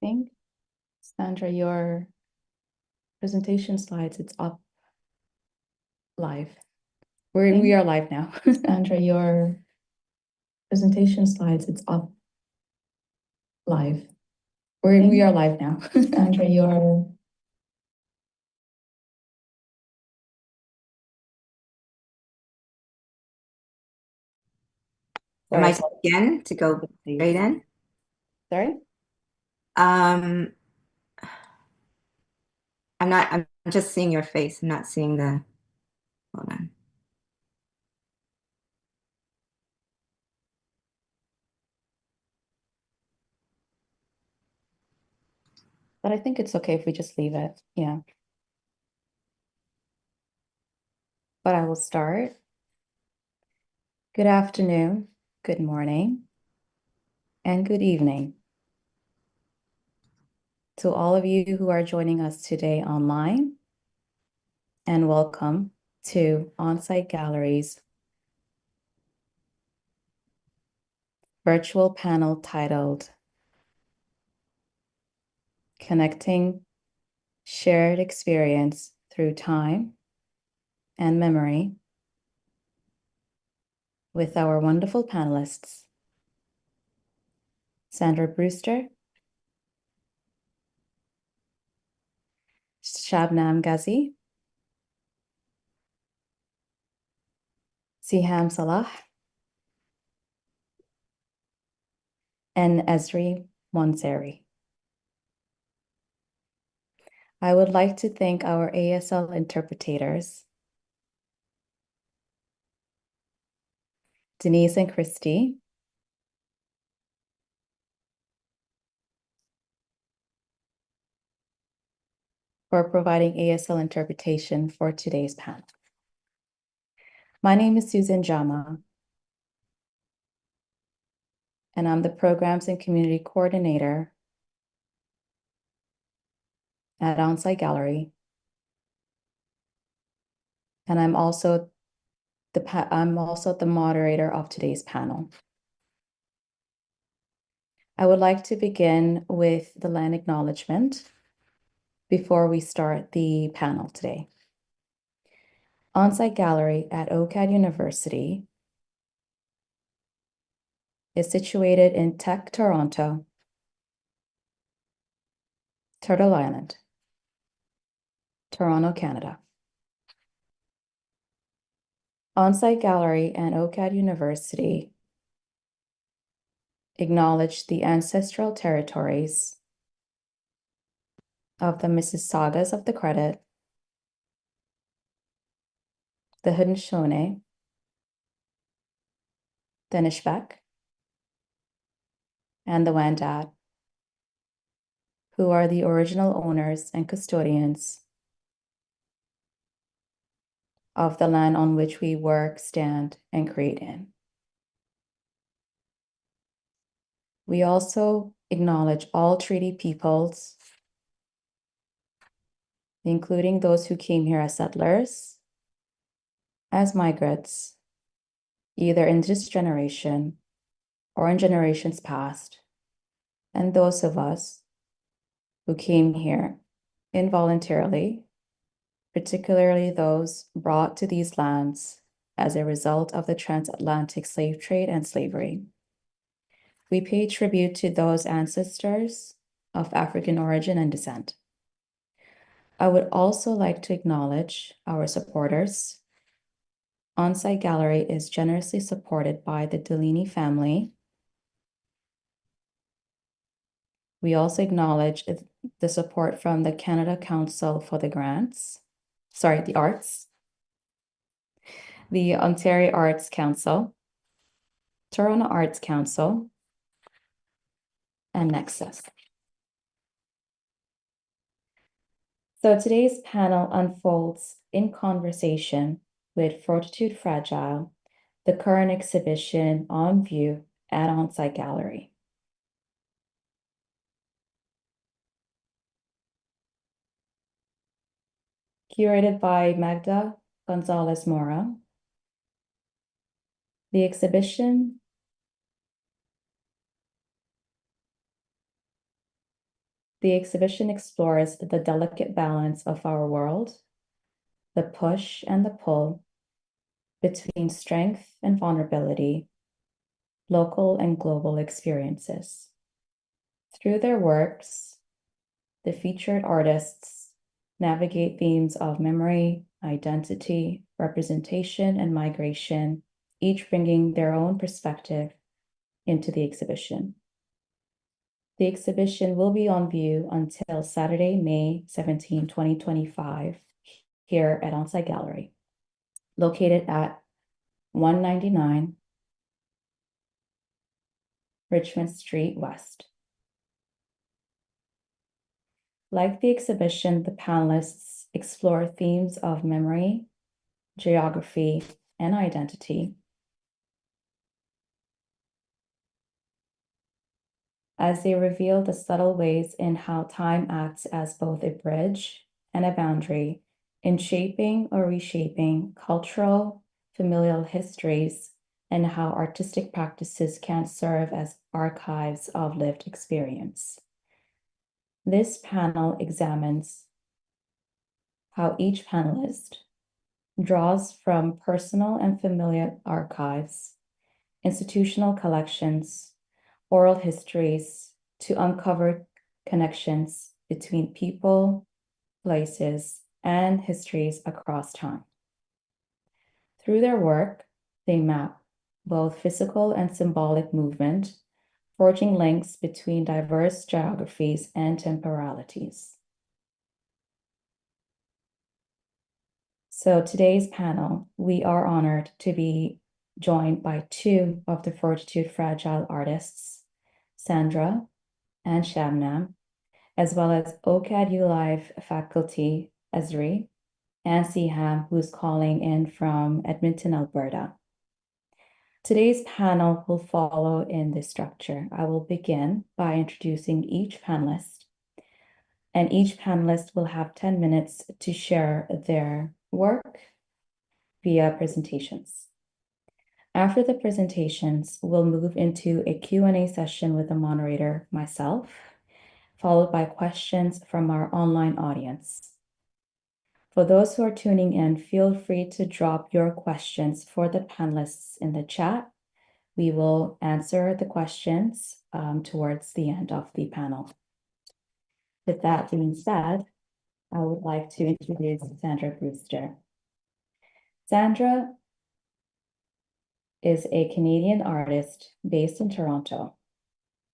think. Sandra, your presentation slides, it's up live. We are live now. Sandra, your presentation slides, it's up live. We are live now. Sandra, your Am I again to go straight in? Sorry? I'm just seeing your face. I'm not seeing hold on. But I think it's okay if we just leave it. Yeah. But I will start. Good afternoon, good morning, and good evening to all of you who are joining us today online, and welcome to On-Site Gallery's virtual panel titled Connecting Shared Experience Through Time and Memory with our wonderful panelists, Sandra Brewster, Shabnam Ghazi, Siham Salah, and Esri Monseri. I would like to thank our ASL interpreters, Denise and Christy, for providing ASL interpretation for today's panel. My name is Susan Jama, and I'm the Programs and Community Coordinator at On-Site Gallery. And I'm also the moderator of today's panel. I would like to begin with the land acknowledgement before we start the panel today. On-Site Gallery at OCAD University is situated in Tech, Toronto, Turtle Island, Toronto, Canada. On-Site Gallery and OCAD University acknowledge the ancestral territories of the Mississaugas of the Credit, the Haudenosaunee, the Nishbek, and the Wendat, who are the original owners and custodians of the land on which we work, stand, and create in. We also acknowledge all treaty peoples, including those who came here as settlers, as migrants, either in this generation or in generations past, and those of us who came here involuntarily, particularly those brought to these lands as a result of the transatlantic slave trade and slavery. We pay tribute to those ancestors of African origin and descent. I would also like to acknowledge our supporters. On-Site Gallery is generously supported by the Delaney family. We also acknowledge the support from the Canada Council for the Arts, the Ontario Arts Council, Toronto Arts Council, and Nexus. So today's panel unfolds in conversation with Fortitude Fragile, the current exhibition on view at On-Site Gallery. Curated by Magda Gonzalez Mora. The exhibition The exhibition explores the delicate balance of our world, the push and the pull between strength and vulnerability, local and global experiences. Through their works, the featured artists navigate themes of memory, identity, representation, and migration, each bringing their own perspective into the exhibition. The exhibition will be on view until Saturday, May 17, 2025, here at On-Site Gallery, located at 199 Richmond Street West. Like the exhibition, the panelists explore themes of memory, geography, and identity as they reveal the subtle ways in how time acts as both a bridge and a boundary in shaping or reshaping cultural, familial histories, and how artistic practices can serve as archives of lived experience. This panel examines how each panelist draws from personal and familial archives, institutional collections, oral histories to uncover connections between people, places, and histories across time. Through their work, they map both physical and symbolic movement, forging links between diverse geographies and temporalities. So today's panel, we are honored to be joined by two of the Fortitude Fragile artists, Sandra and Shabnam, as well as OCAD ULive faculty Esri and Siham, who's calling in from Edmonton, Alberta. Today's panel will follow in this structure. I will begin by introducing each panelist, and each panelist will have 10 minutes to share their work via presentations. After the presentations, we'll move into a Q&A session with the moderator, myself, followed by questions from our online audience. For those who are tuning in, feel free to drop your questions for the panelists in the chat. We will answer the questions towards the end of the panel. With that being said, I would like to introduce Sandra Brewster. Sandra is a Canadian artist based in Toronto.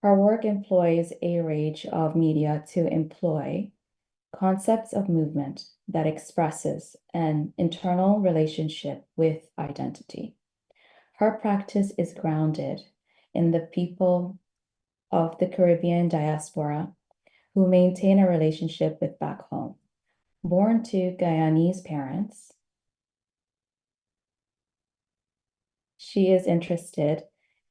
Her work employs a range of media to employ concepts of movement that expresses an internal relationship with identity. Her practice is grounded in the people of the Caribbean diaspora who maintain a relationship with back home. Born to Guyanese parents, she is interested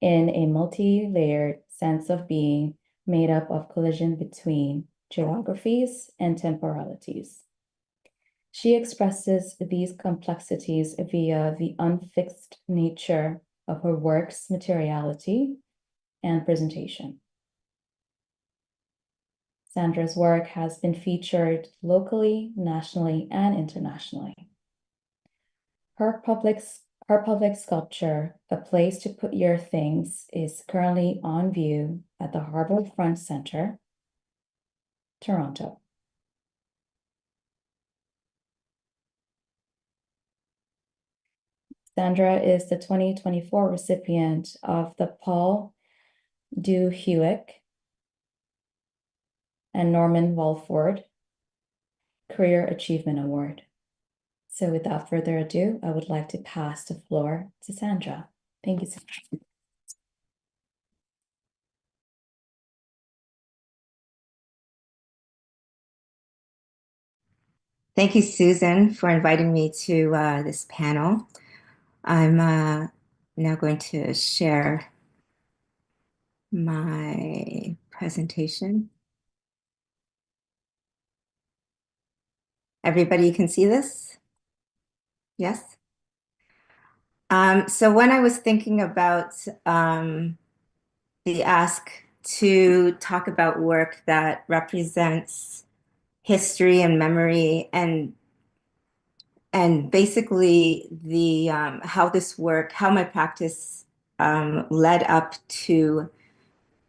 in a multi-layered sense of being made up of collision between geographies and temporalities. She expresses these complexities via the unfixed nature of her work's materiality and presentation. Sandra's work has been featured locally, nationally, and internationally. Her public sculpture, A Place to Put Your Things, is currently on view at the Harbourfront Centre, Toronto. Sandra is the 2024 recipient of the Paul Du Hewick and Norman Walford Career Achievement Award. So without further ado, I would like to pass the floor to Sandra. Thank you, Sandra. Thank you, Susan, for inviting me to this panel. I'm now going to share my presentation. Everybody can see this? Yes? So when I was thinking about the ask to talk about work that represents history and memory and basically the how this work, how my practice led up to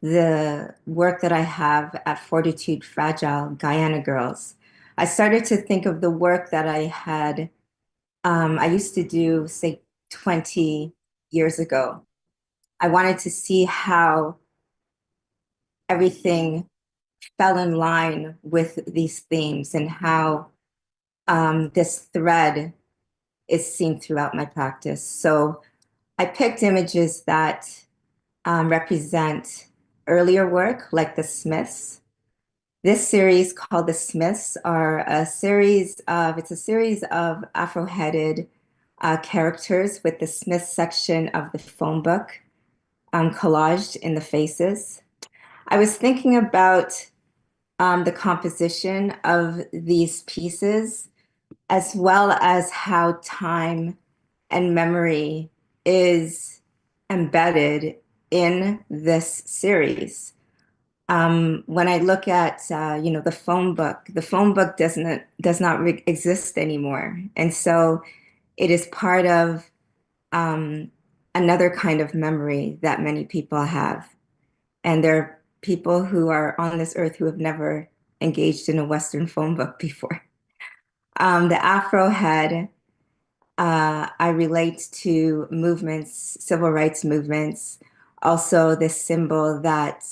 the work that I have at Fortitude Fragile Guyana Girls. I started to think of the work that I used to do, say, 20 years ago. I wanted to see how everything fell in line with these themes and how this thread is seen throughout my practice. So I picked images that represent earlier work, like the Smiths. This series called The Smiths it's a series of Afro-headed characters with the Smith section of the phone book collaged in the faces. I was thinking about the composition of these pieces, as well as how time and memory is embedded in this series. When I look at the phone book does not exist anymore, and so it is part of um, another kind of memory that many people have. And there are people who are on this earth who have never engaged in a Western phone book before. The Afro head, I relate to movements, civil rights movements, also this symbol that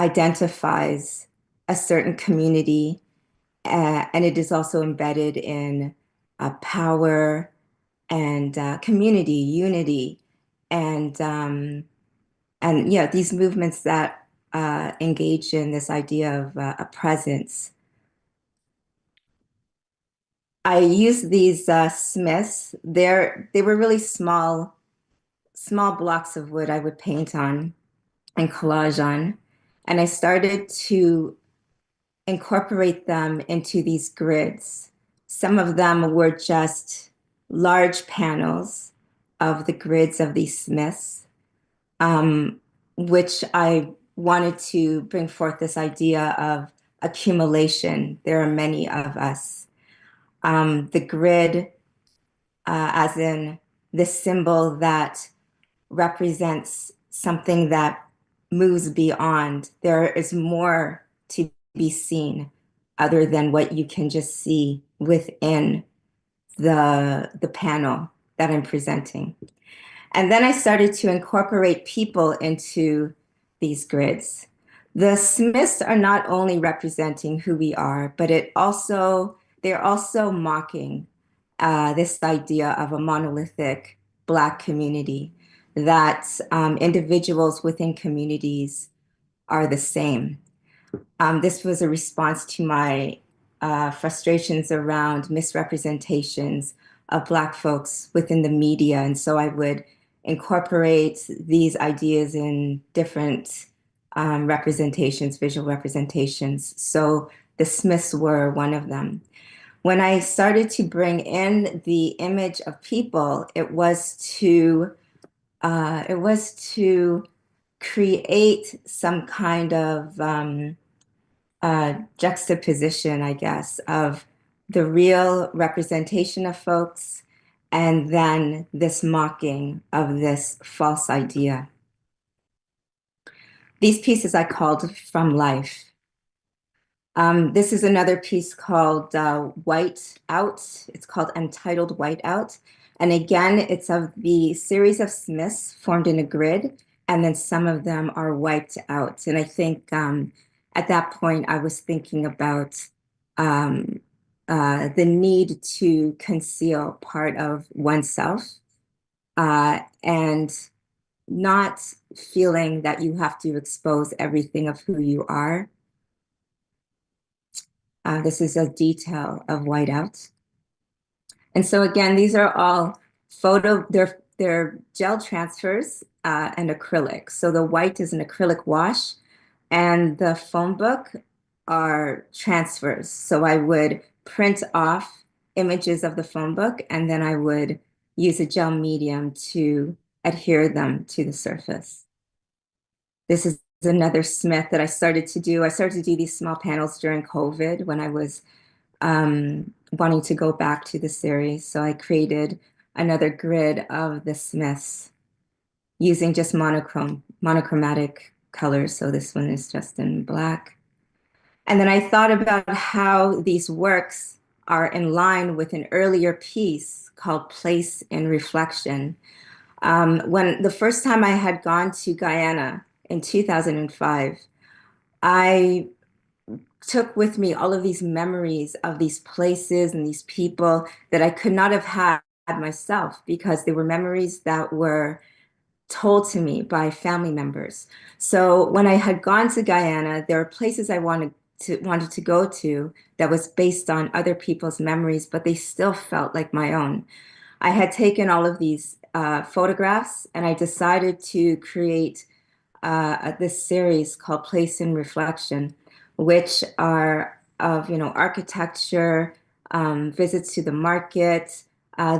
identifies a certain community, and it is also embedded in power and community, unity, and yeah, these movements that engage in this idea of a presence. I use these Smiths. They were really small blocks of wood I would paint on and collage on, and I started to incorporate them into these grids. Some of them were just large panels of the grids of these Smiths, um, which I wanted to bring forth this idea of accumulation. There are many of us. The grid, as in the symbol that represents something that moves beyond. There is more to be seen other than what you can just see within the panel that I'm presenting. And then I started to incorporate people into these grids. The Smiths are not only representing who we are, but they're also mocking this idea of a monolithic Black community, that individuals within communities are the same. This was a response to my frustrations around misrepresentations of Black folks within the media. And so I would incorporate these ideas in different representations, visual representations. So the Smiths were one of them. When I started to bring in the image of people, it was to create some kind of juxtaposition, I guess, of the real representation of folks and then this mocking of this false idea. These pieces I called From Life. This is another piece called White Out. It's called Entitled White Out. And again, it's of the series of Smiths formed in a grid, and then some of them are wiped out. And I think at that point, I was thinking about um, the need to conceal part of oneself and not feeling that you have to expose everything of who you are. This is a detail of whiteout. And so again, these are all they're gel transfers and acrylic. So the white is an acrylic wash and the phone book are transfers. So I would print off images of the phone book and then I would use a gel medium to adhere them to the surface. This is another Smith that I started to do. I started to do these small panels during COVID when I was wanting to go back to the series. So I created another grid of the Smiths using just monochromatic colors. So this one is just in black. And then I thought about how these works are in line with an earlier piece called Place in Reflection. When the first time I had gone to Guyana in 2005, I took with me all of these memories of these places and these people that I could not have had myself because they were memories that were told to me by family members. So when I had gone to Guyana, there were places I wanted to go to that was based on other people's memories, but they still felt like my own. I had taken all of these photographs and I decided to create this series called Place in Reflection, which are of, architecture, visits to the market,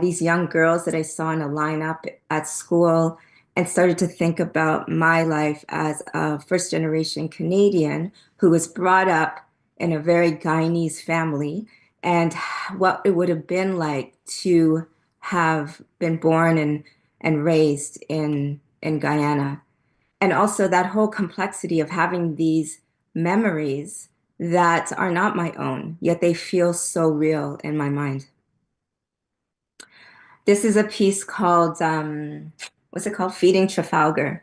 these young girls that I saw in a lineup at school, and started to think about my life as a first generation Canadian who was brought up in a very Guyanese family and what it would have been like to have been born and raised in Guyana. And also that whole complexity of having these memories that are not my own, yet they feel so real in my mind. This is a piece called, what's it called? Feeding Trafalgar.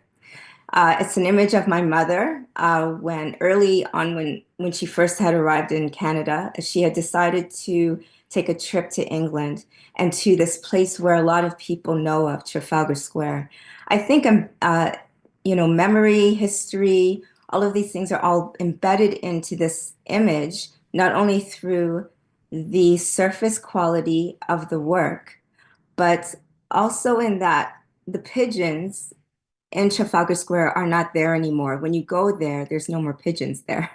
It's an image of my mother when early on, when she first had arrived in Canada, she had decided to take a trip to England and to this place where a lot of people know of, Trafalgar Square. I think memory, history, all of these things are all embedded into this image, not only through the surface quality of the work, but also in that the pigeons in Trafalgar Square are not there anymore. When you go there, there's no more pigeons there.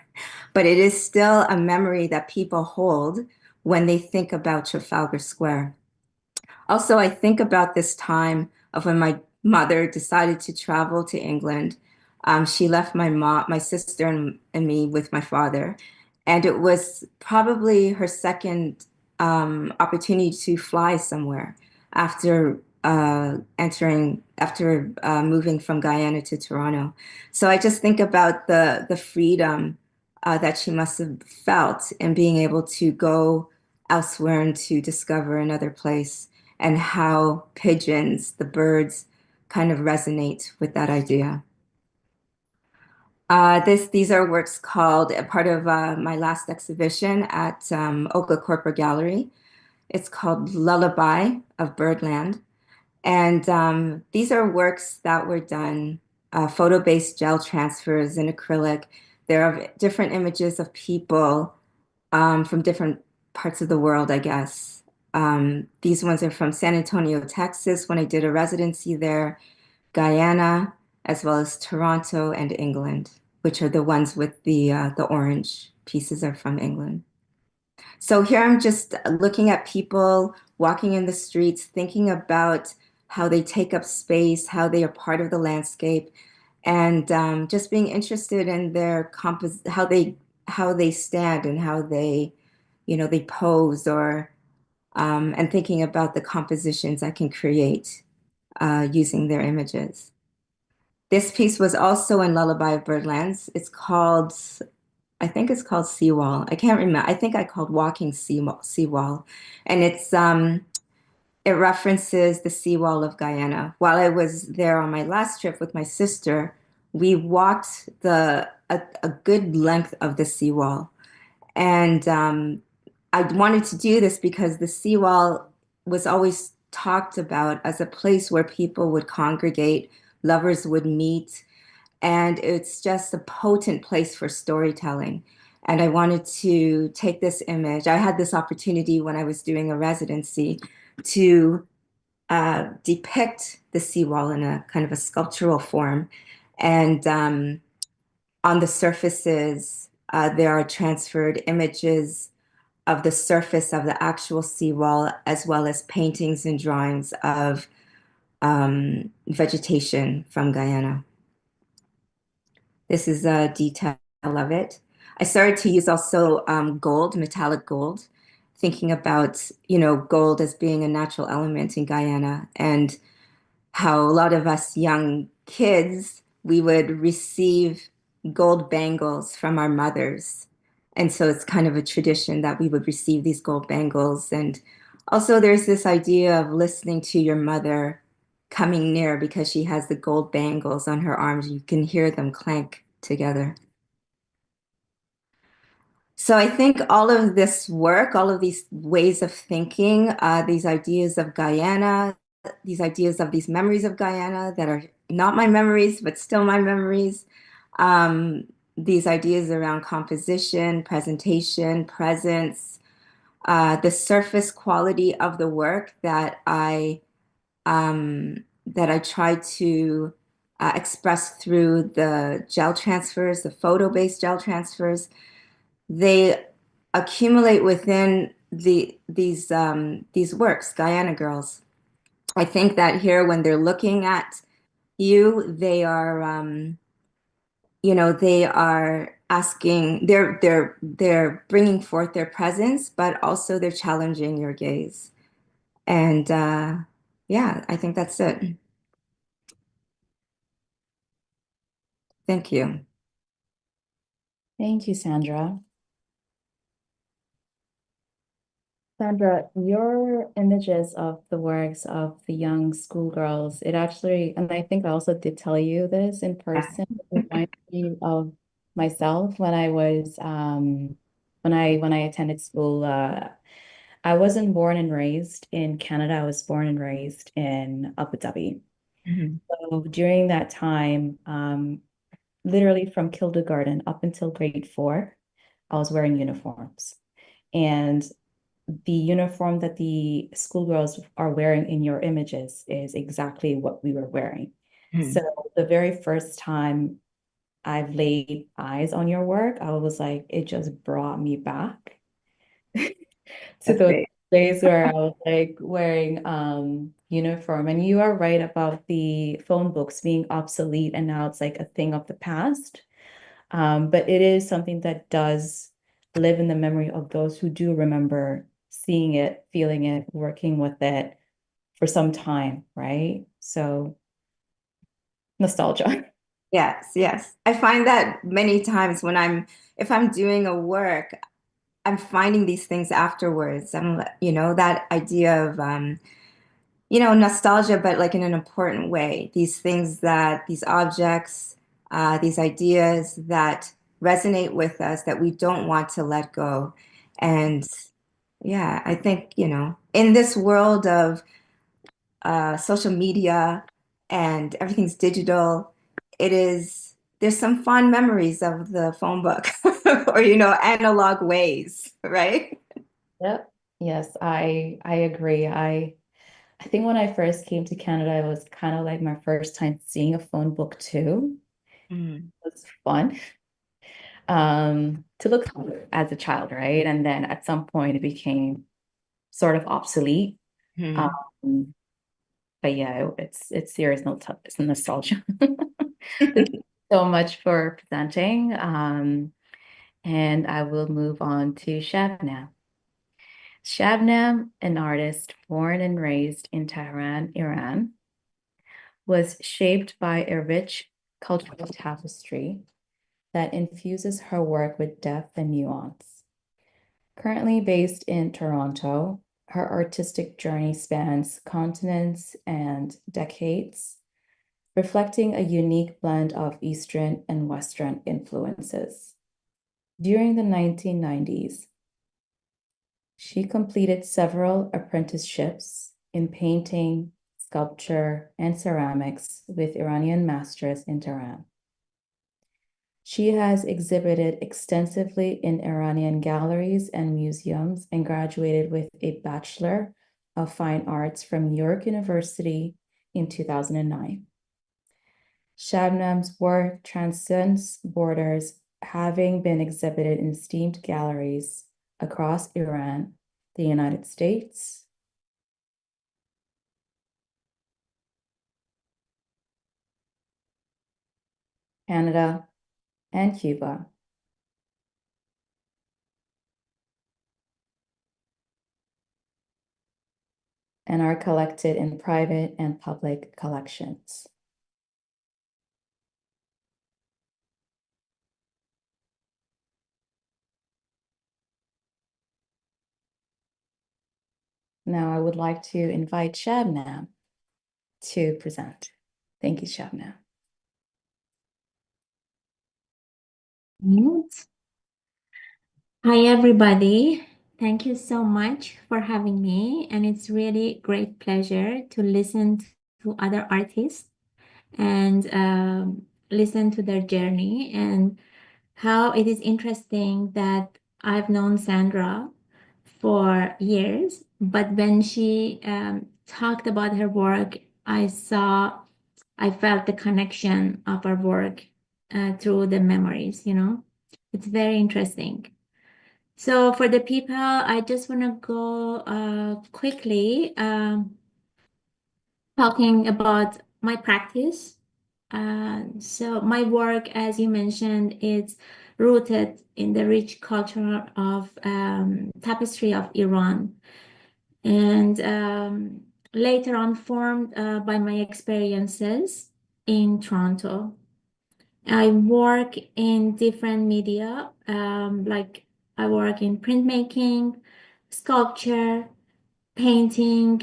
But it is still a memory that people hold when they think about Trafalgar Square. Also, I think about this time of when my mother decided to travel to England. She left my sister, and me with my father, and it was probably her second opportunity to fly somewhere after moving from Guyana to Toronto. So I just think about the freedom that she must have felt in being able to go elsewhere and to discover another place and how pigeons, the birds, kind of resonate with that idea. These are works called a part of my last exhibition at Oka Corporate Gallery. It's called Lullaby of Birdland. And these are works that were done, photo-based gel transfers in acrylic. There are different images of people from different parts of the world, I guess. These ones are from San Antonio, Texas, when I did a residency there, Guyana, as well as Toronto and England, which are the ones with the orange pieces are from England. So here I'm just looking at people walking in the streets, thinking about how they take up space, how they are part of the landscape, and just being interested in their how they stand and how they pose or and thinking about the compositions I can create using their images. This piece was also in Lullaby of Birdlands. I think it's called Seawall. I can't remember. I think I called Walking Seawall. And it references the seawall of Guyana. While I was there on my last trip with my sister, we walked a good length of the seawall. And I wanted to do this because the seawall was always talked about as a place where people would congregate, lovers would meet, and it's just a potent place for storytelling. And I wanted to take this image. I had this opportunity when I was doing a residency to depict the seawall in a kind of a sculptural form. And on the surfaces, there are transferred images of the surface of the actual seawall, as well as paintings and drawings of vegetation from Guyana. This is a detail of it. I started to use also gold, metallic gold, thinking about, gold as being a natural element in Guyana and how a lot of us young kids, we would receive gold bangles from our mothers. And so it's kind of a tradition that we would receive these gold bangles. And also, there's this idea of listening to your mother coming near because she has the gold bangles on her arms. You can hear them clank together. So I think all of this work, all of these ways of thinking, these ideas of Guyana, these ideas of these memories of Guyana that are not my memories, but still my memories, um, these ideas around composition, presentation, presence, the surface quality of the work that I try to express through the gel transfers, the photo-based gel transfers. They accumulate within these works, Guyana Girls. I think that here, when they're looking at you, they are asking, they're bringing forth their presence, but also they're challenging your gaze. And yeah, I think that's it. Thank you. Thank you, Sandra. Sandra, your images of the works of the young schoolgirls, it actually, and I think I also did tell you this in person, it reminds me of myself when I was when I attended school. I wasn't born and raised in Canada. I was born and raised in Abu Dhabi. Mhm. So during that time, literally from kindergarten up until grade 4, I was wearing uniforms. And the uniform that the schoolgirls are wearing in your images is exactly what we were wearing. So Mhm. the very first time I've laid eyes on your work, I was like, it just brought me back to That's those great. days where I was like wearing uniform. And you are right about the phone books being obsolete and now it's like a thing of the past. But it is something that does live in the memory of those who do remember seeing it, feeling it, working with it for some time, right? So nostalgia. Yes, yes. I find that many times if I'm doing a work, I'm finding these things afterwards. That idea of, nostalgia, but like in an important way. These objects, these ideas that resonate with us that we don't want to let go. And yeah, I think, in this world of social media and everything's digital, there's some fond memories of the phone book or, analog ways, right? Yep. Yes, I agree. I think when I first came to Canada, it was kind of like my first time seeing a phone book too. Mm. It was fun. To look through as a child, right? And then at some point it became sort of obsolete. Hmm. Um, but yeah, it's serious it's nostalgia. Thank you so much for presenting. And I will move on to Shabnam. Shabnam, an artist born and raised in Tehran, Iran, was shaped by a rich cultural tapestry that infuses her work with depth and nuance. Currently based in Toronto, her artistic journey spans continents and decades, reflecting a unique blend of Eastern and Western influences. During the 1990s, she completed several apprenticeships in painting, sculpture, and ceramics with Iranian masters in Tehran. She has exhibited extensively in Iranian galleries and museums and graduated with a Bachelor of Fine Arts from New York University in 2009. Shabnam's work transcends borders, having been exhibited in esteemed galleries across Iran, the United States, Canada, and Cuba, and are collected in private and public collections. Now I would like to invite Shabnam to present. Thank you, Shabnam. Hi, everybody. Thank you so much for having me. And it's really great pleasure to listen to other artists and listen to their journey and how it is interesting that I've known Sandra for years, but when she talked about her work, I felt the connection of our work through the memories, you know. It's very interesting. So for the people, I just want to go quickly talking about my practice. So my work, as you mentioned, is rooted in the rich culture of tapestry of Iran, and later on formed by my experiences in Toronto. I work in different media, like I work in printmaking, sculpture, painting,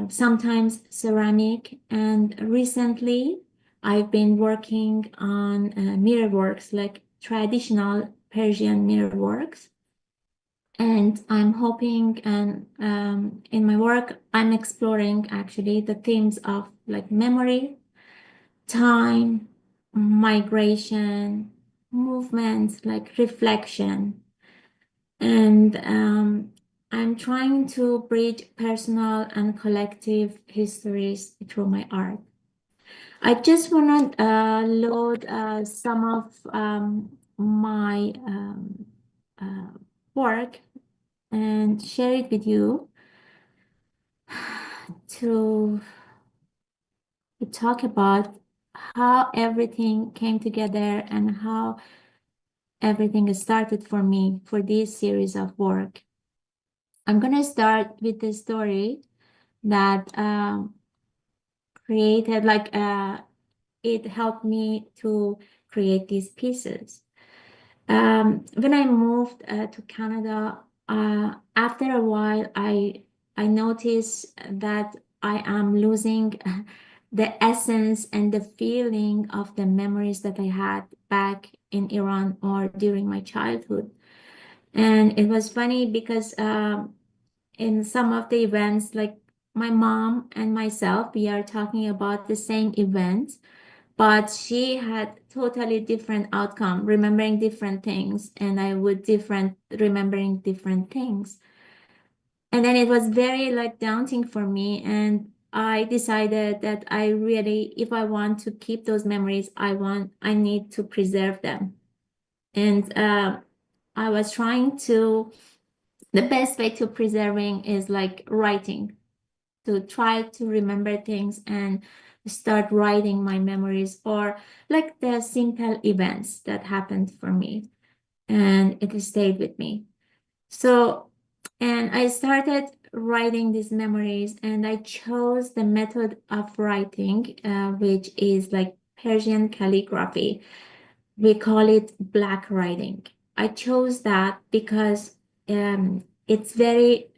sometimes ceramic, and recently I've been working on mirror works, like traditional Persian mirror works. And I'm hoping, and in my work, I'm exploring actually the themes of like memory, time, migration, movement, like reflection. And I'm trying to bridge personal and collective histories through my art. I just want to load some of my uh, work and share it with you to talk about how everything came together and how everything started for me for this series of work. I'm going to start with the story that created, like, it helped me to create these pieces. When I moved to Canada, after a while, I noticed that I am losing the essence and the feeling of the memories that I had back in Iran or during my childhood. And it was funny because in some of the events, like my mom and myself, we are talking about the same events, but she had totally different outcome, remembering different things, and I would different remembering different things. And then it was very like daunting for me, and I decided that I really, if I want to keep those memories, I need to preserve them. And I was trying to, the best way to preserving is like writing, to try to remember things and start writing my memories or like the simple events that happened for me, and it stayed with me. So, and I started writing these memories, and I chose the method of writing, which is like Persian calligraphy. We call it black writing. I chose that because it's very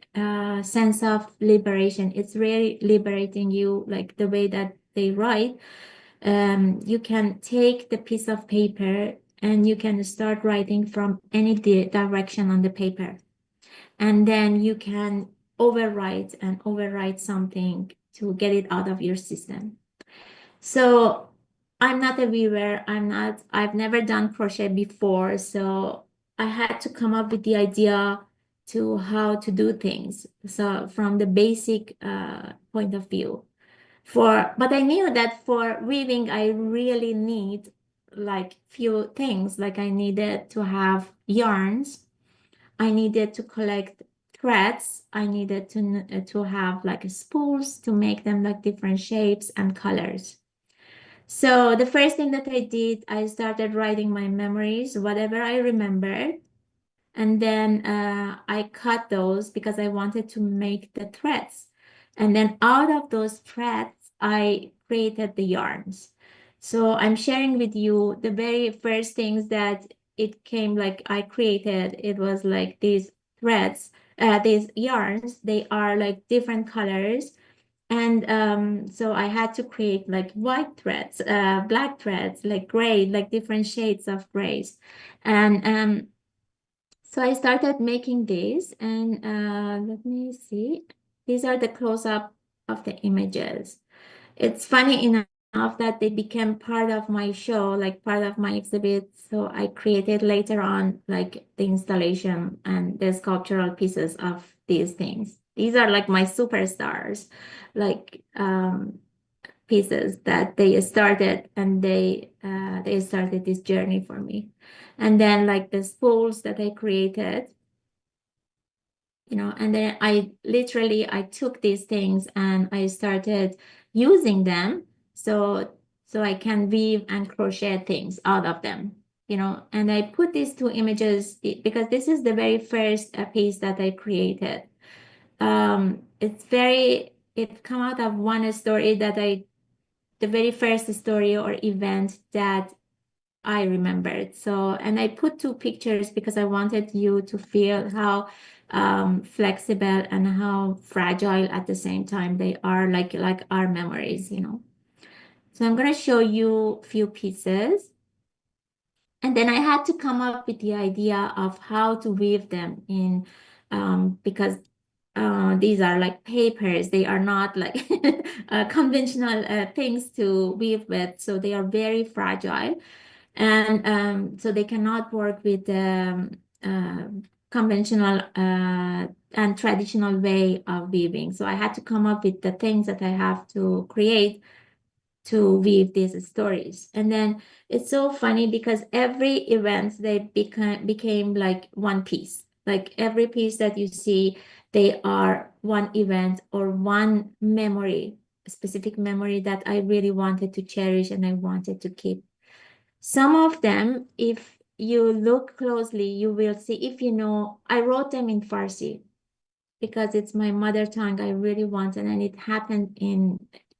sense of liberation. It's really liberating you, like the way that they write. You can take the piece of paper and you can start writing from any direction on the paper. And then you can overwrite and overwrite something to get it out of your system. So I'm not a weaver. I've never done crochet before. So I had to come up with the idea to how to do things. So from the basic point of view. But I knew that for weaving, I really need like few things. Like I needed to have yarns. I needed to collect threads. I needed to have like spools to make them like different shapes and colors. So the first thing that I did, I started writing my memories, whatever I remembered. And then I cut those because I wanted to make the threads. And then out of those threads, I created the yarns. So I'm sharing with you the very first things that it came like I created. It was like these threads, these yarns. They are like different colors. And so I had to create like white threads, black threads, like gray, like different shades of grays. And so I started making these, and let me see. These are the close-up of the images. It's funny enough that they became part of my show, like part of my exhibit. So I created later on like the installation and the sculptural pieces of these things. These are like my superstars, like pieces that they started, and they started this journey for me. And then like the spools that I created, and then I literally I took these things and I started using them so I can weave and crochet things out of them. And I put these two images because this is the very first piece that I created. It come out of one story the very first story or event that I remembered. So, and I put two pictures because I wanted you to feel how flexible and how fragile at the same time they are, like our memories. So I'm going to show you a few pieces. And then I had to come up with the idea of how to weave them in, because these are like papers. They are not like conventional things to weave with. So they are very fragile. And so they cannot work with the conventional and traditional way of weaving. So I had to come up with the things that I have to create to weave these stories. And then it's so funny because every event they became like one piece. Like every piece that you see, they are one event or one memory, a specific memory that I really wanted to cherish and I wanted to keep. Some of them, if you look closely, you will see, if you know, I wrote them in Farsi because it's my mother tongue. I really wanted, and it happened in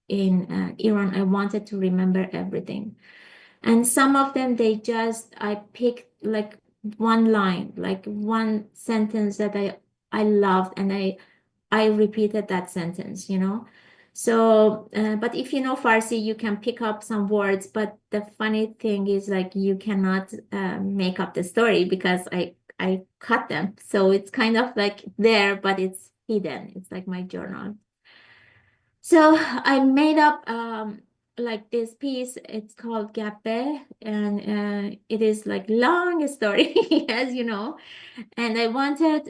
Iran. I wanted to remember everything. And some of them, I picked like one line, like one sentence that I loved, and I repeated that sentence. So, but if you know Farsi, you can pick up some words. But the funny thing is, like, you cannot make up the story because I cut them. So it's kind of like there, but it's hidden. It's like my journal. So I made up like this piece. It's called Gappe, and it is like long story, as you know. And I wanted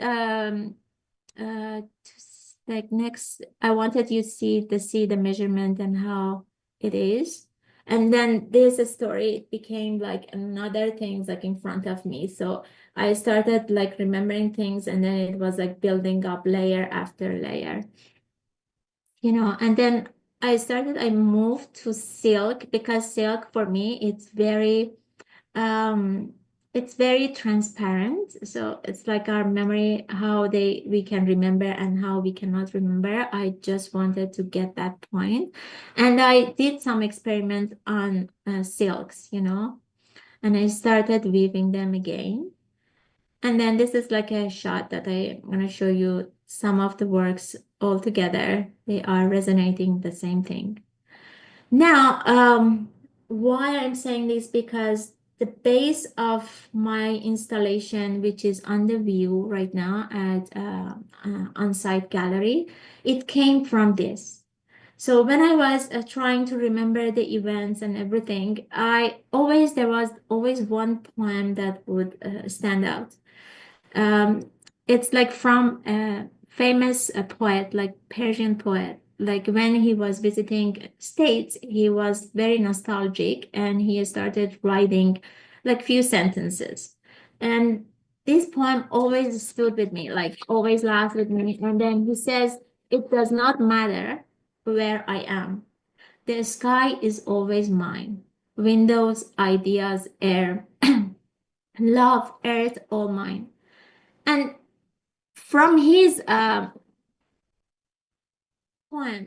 like next I wanted you see the measurement and how it is. And then this story, it became like another things like in front of me. So I started like remembering things, and then it was like building up layer after layer. And then I moved to silk because silk for me, um, it's very transparent. So it's like our memory, how we can remember and how we cannot remember. I just wanted to get that point. And I did some experiment on silks, and I started weaving them again. And then this is like a shot that I'm going to show you some of the works all together. They are resonating the same thing. Now, why I'm saying this, because the base of my installation, which is on the view right now at on-site gallery, it came from this. So when I was trying to remember the events and everything, there was always one poem that would stand out. Um, it's like from a famous poet, like Persian poet. Like when he was visiting States, he was very nostalgic and he started writing like few sentences. And this poem always stood with me, like always laughed with me. And then he says, "It does not matter where I am. The sky is always mine. Windows, ideas, air, love, earth, all mine. And from his poem,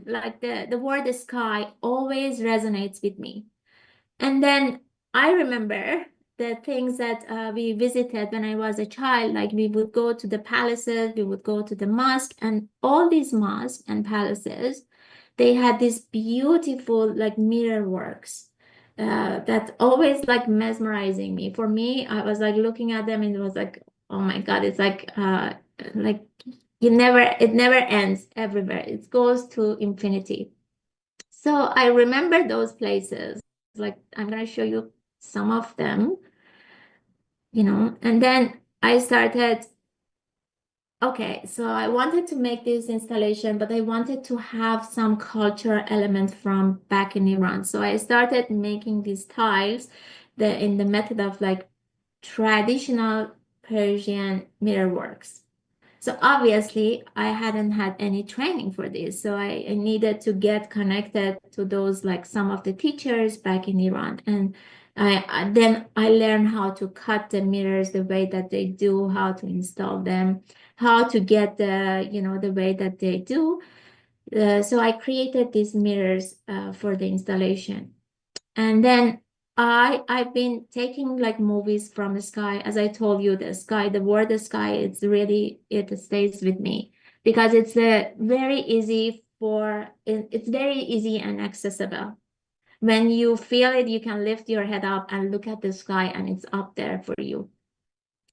like the word sky always resonates with me. And then I remember the things that we visited when I was a child. Like we would go to the palaces, we would go to the mosque, and all these mosques and palaces, they had these beautiful like mirror works that always like mesmerizing me. For me, I was like looking at them and it was like, oh my God, it's like it never ends everywhere. It goes to infinity. So I remember those places. Like I'm gonna show you some of them, and then I started, okay, so I wanted to make this installation, but I wanted to have some cultural element from back in Iran. So I started making these tiles in the method of like traditional Persian mirrorworks. So obviously, I hadn't had any training for this. So I needed to get connected to those, like some of the teachers back in Iran. And then I learned how to cut the mirrors the way that they do, how to install them, how to get the way that they do. So I created these mirrors for the installation. And then I've been taking like movies from the sky. As I told you, the sky, the word the sky, it stays with me because it's very easy it's very easy and accessible. When you feel it, you can lift your head up and look at the sky and it's up there for you.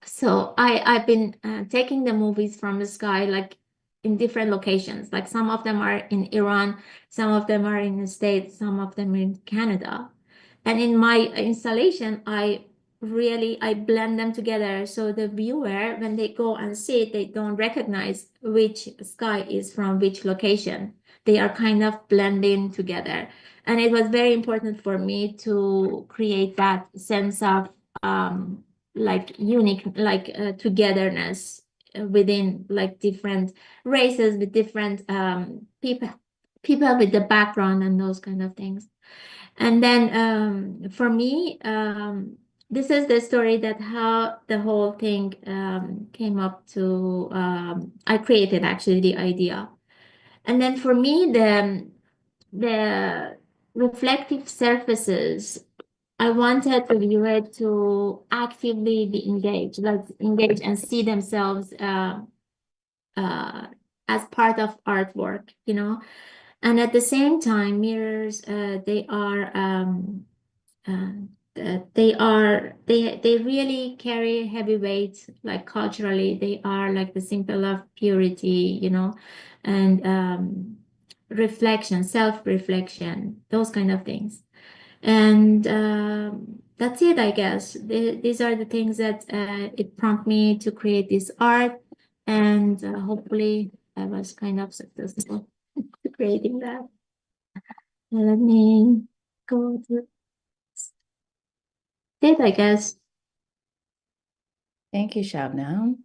So I've been taking the movies from the sky like in different locations. Like some of them are in Iran, some of them are in the States, some of them in Canada. And in my installation, I blend them together so the viewer, when they go and see it, they don't recognize which sky is from which location. They are kind of blending together. And it was very important for me to create that sense of like unique, like togetherness within like different races with different people with the background and those kind of things. And then for me, this is the story that how the whole thing came up to. I created actually the idea, and then for me the reflective surfaces. I wanted the viewer to actively be engaged, like engage and see themselves uh, as part of artwork. And at the same time, mirrors, uh, they really carry heavy weight, like culturally, they are like the symbol of purity, and reflection, self-reflection, those kind of things. And that's it, I guess. These are the things that it prompted me to create this art, and hopefully I was kind of successful creating that. Let me go to it, I guess. Thank you, Shabnam.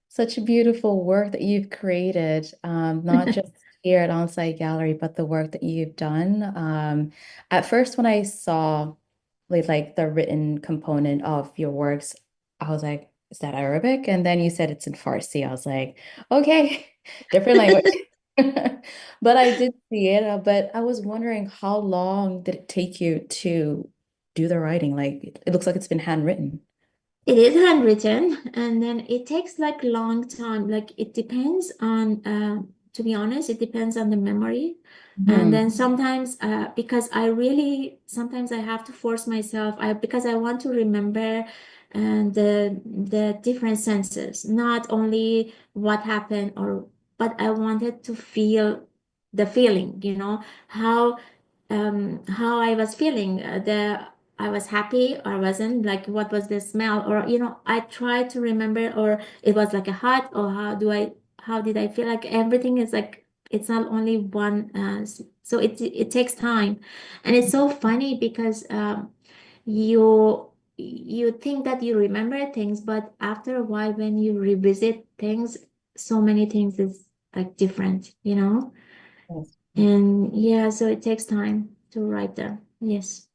Such a beautiful work that you've created, not just here at Onsite Gallery, but the work that you've done. At first, when I saw like the written component of your works, I was like, is that Arabic? And then you said it's in Farsi. I was like, okay, different language. But I did see it, but I was wondering how long did it take you to do the writing? Like it looks like it's been handwritten. It is handwritten, and then it takes like long time. Like it depends on, to be honest, it depends on the memory. And then sometimes, because sometimes I have to force myself, because I want to remember and the different senses, not only what happened but I wanted to feel the feeling, how I was feeling, I was happy or wasn't, like what was the smell, or I tried to remember, or it was like a hot, or how did I feel, like everything is like it's not only one, so it takes time. And it's so funny because you think that you remember things, but after a while when you revisit things, so many things is like different. Yes. And yeah, so it takes time to write them. Yes.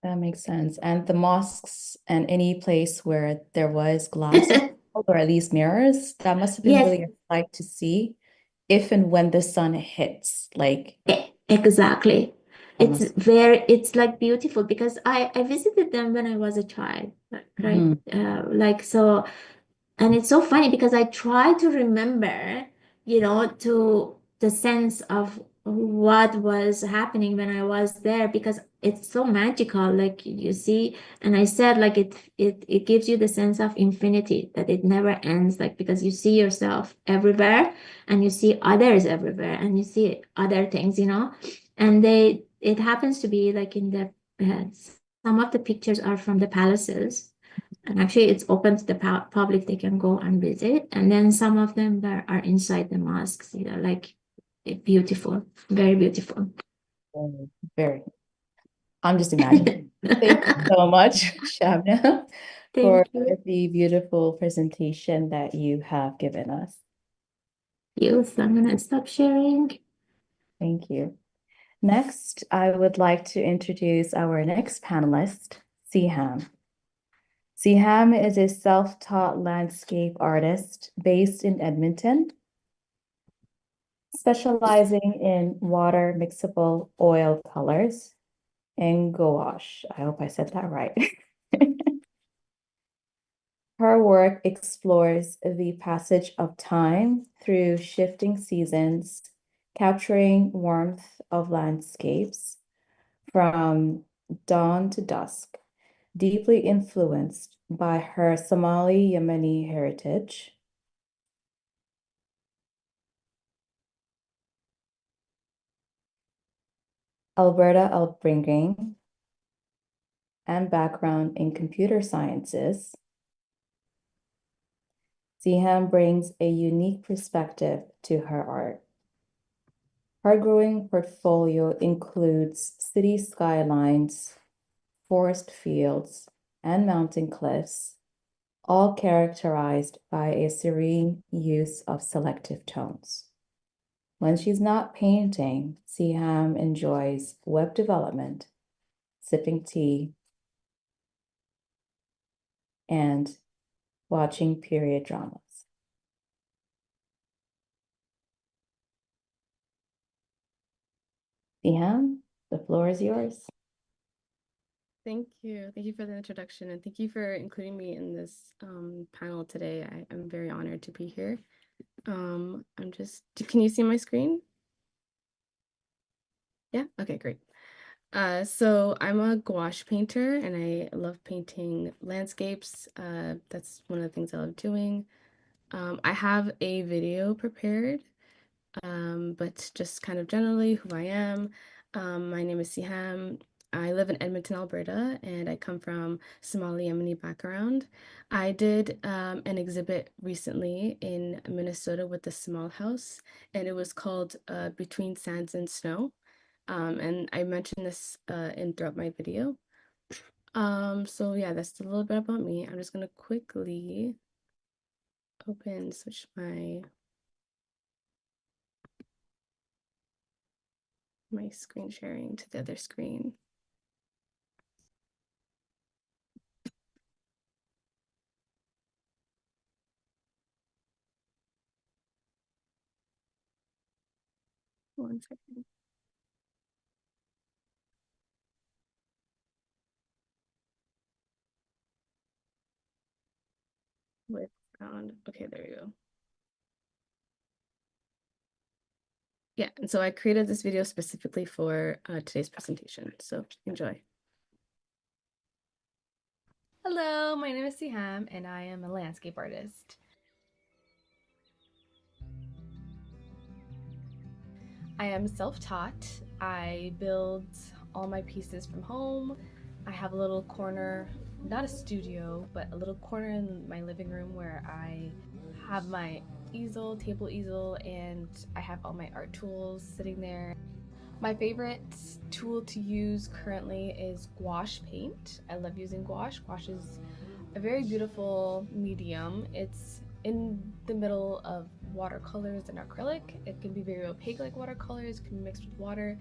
That makes sense. And the mosques and any place where there was glass or at least mirrors, that must have been Yes, really a sight to see if and when the sun hits. Like exactly. that must. It's like beautiful because I visited them when I was a child, right? Mhm. Like so, and it's so funny because I try to remember, to the sense of what was happening when I was there because it's so magical, like you see. And I said, like it gives you the sense of infinity that it never ends, like because you see yourself everywhere and you see others everywhere and you see other things, and it happens to be like in the some of the pictures are from the palaces, and actually it's open to the public. They can go and visit. And then some of them are inside the mosques, like beautiful, very beautiful. Very. I'm just imagining. Thank you so much, Shabna, for Thank you. the beautiful presentation that you have given us. So I'm gonna stop sharing. Thank you. Next, I would like to introduce our next panelist, Siham. Siham is a self-taught landscape artist based in Edmonton, specializing in water mixable oil colors and gouache. I hope I said that right. Her work explores the passage of time through shifting seasons, capturing warmth of landscapes from dawn to dusk, deeply influenced by her Somali Yemeni heritage. Alberta upbringing and background in computer sciences, Siham brings a unique perspective to her art. Her growing portfolio includes city skylines, forest fields, and mountain cliffs, all characterized by a serene use of selective tones. When she's not painting, Siham enjoys web development, sipping tea, and watching period dramas. Siham, the floor is yours. Thank you. Thank you for the introduction, and thank you for including me in this panel today. I'm very honored to be here. Can you see my screen? Yeah? Okay, great. So I'm a gouache painter and I love painting landscapes. That's one of the things I love doing. I have a video prepared, but just kind of generally who I am. My name is Siham. I live in Edmonton, Alberta, and I come from Somali Yemeni background. I did an exhibit recently in Minnesota with the Small House, and it was called Between Sands and Snow. And I mentioned this in throughout my video. So yeah, that's a little bit about me. I'm just gonna quickly switch my screen sharing to the other screen. One second. With sound. Okay, there you go. Yeah, and so I created this video specifically for today's presentation, so enjoy. Hello, my name is Siham and I am a landscape artist. I am self-taught. I build all my pieces from home. I have a little corner, not a studio, but a little corner in my living room where I have my table easel, and I have all my art tools sitting there. My favorite tool to use currently is gouache paint. I love using gouache. Gouache is a very beautiful medium. It's in the middle of watercolors and acrylic. It can be very opaque like watercolors, it can be mixed with water,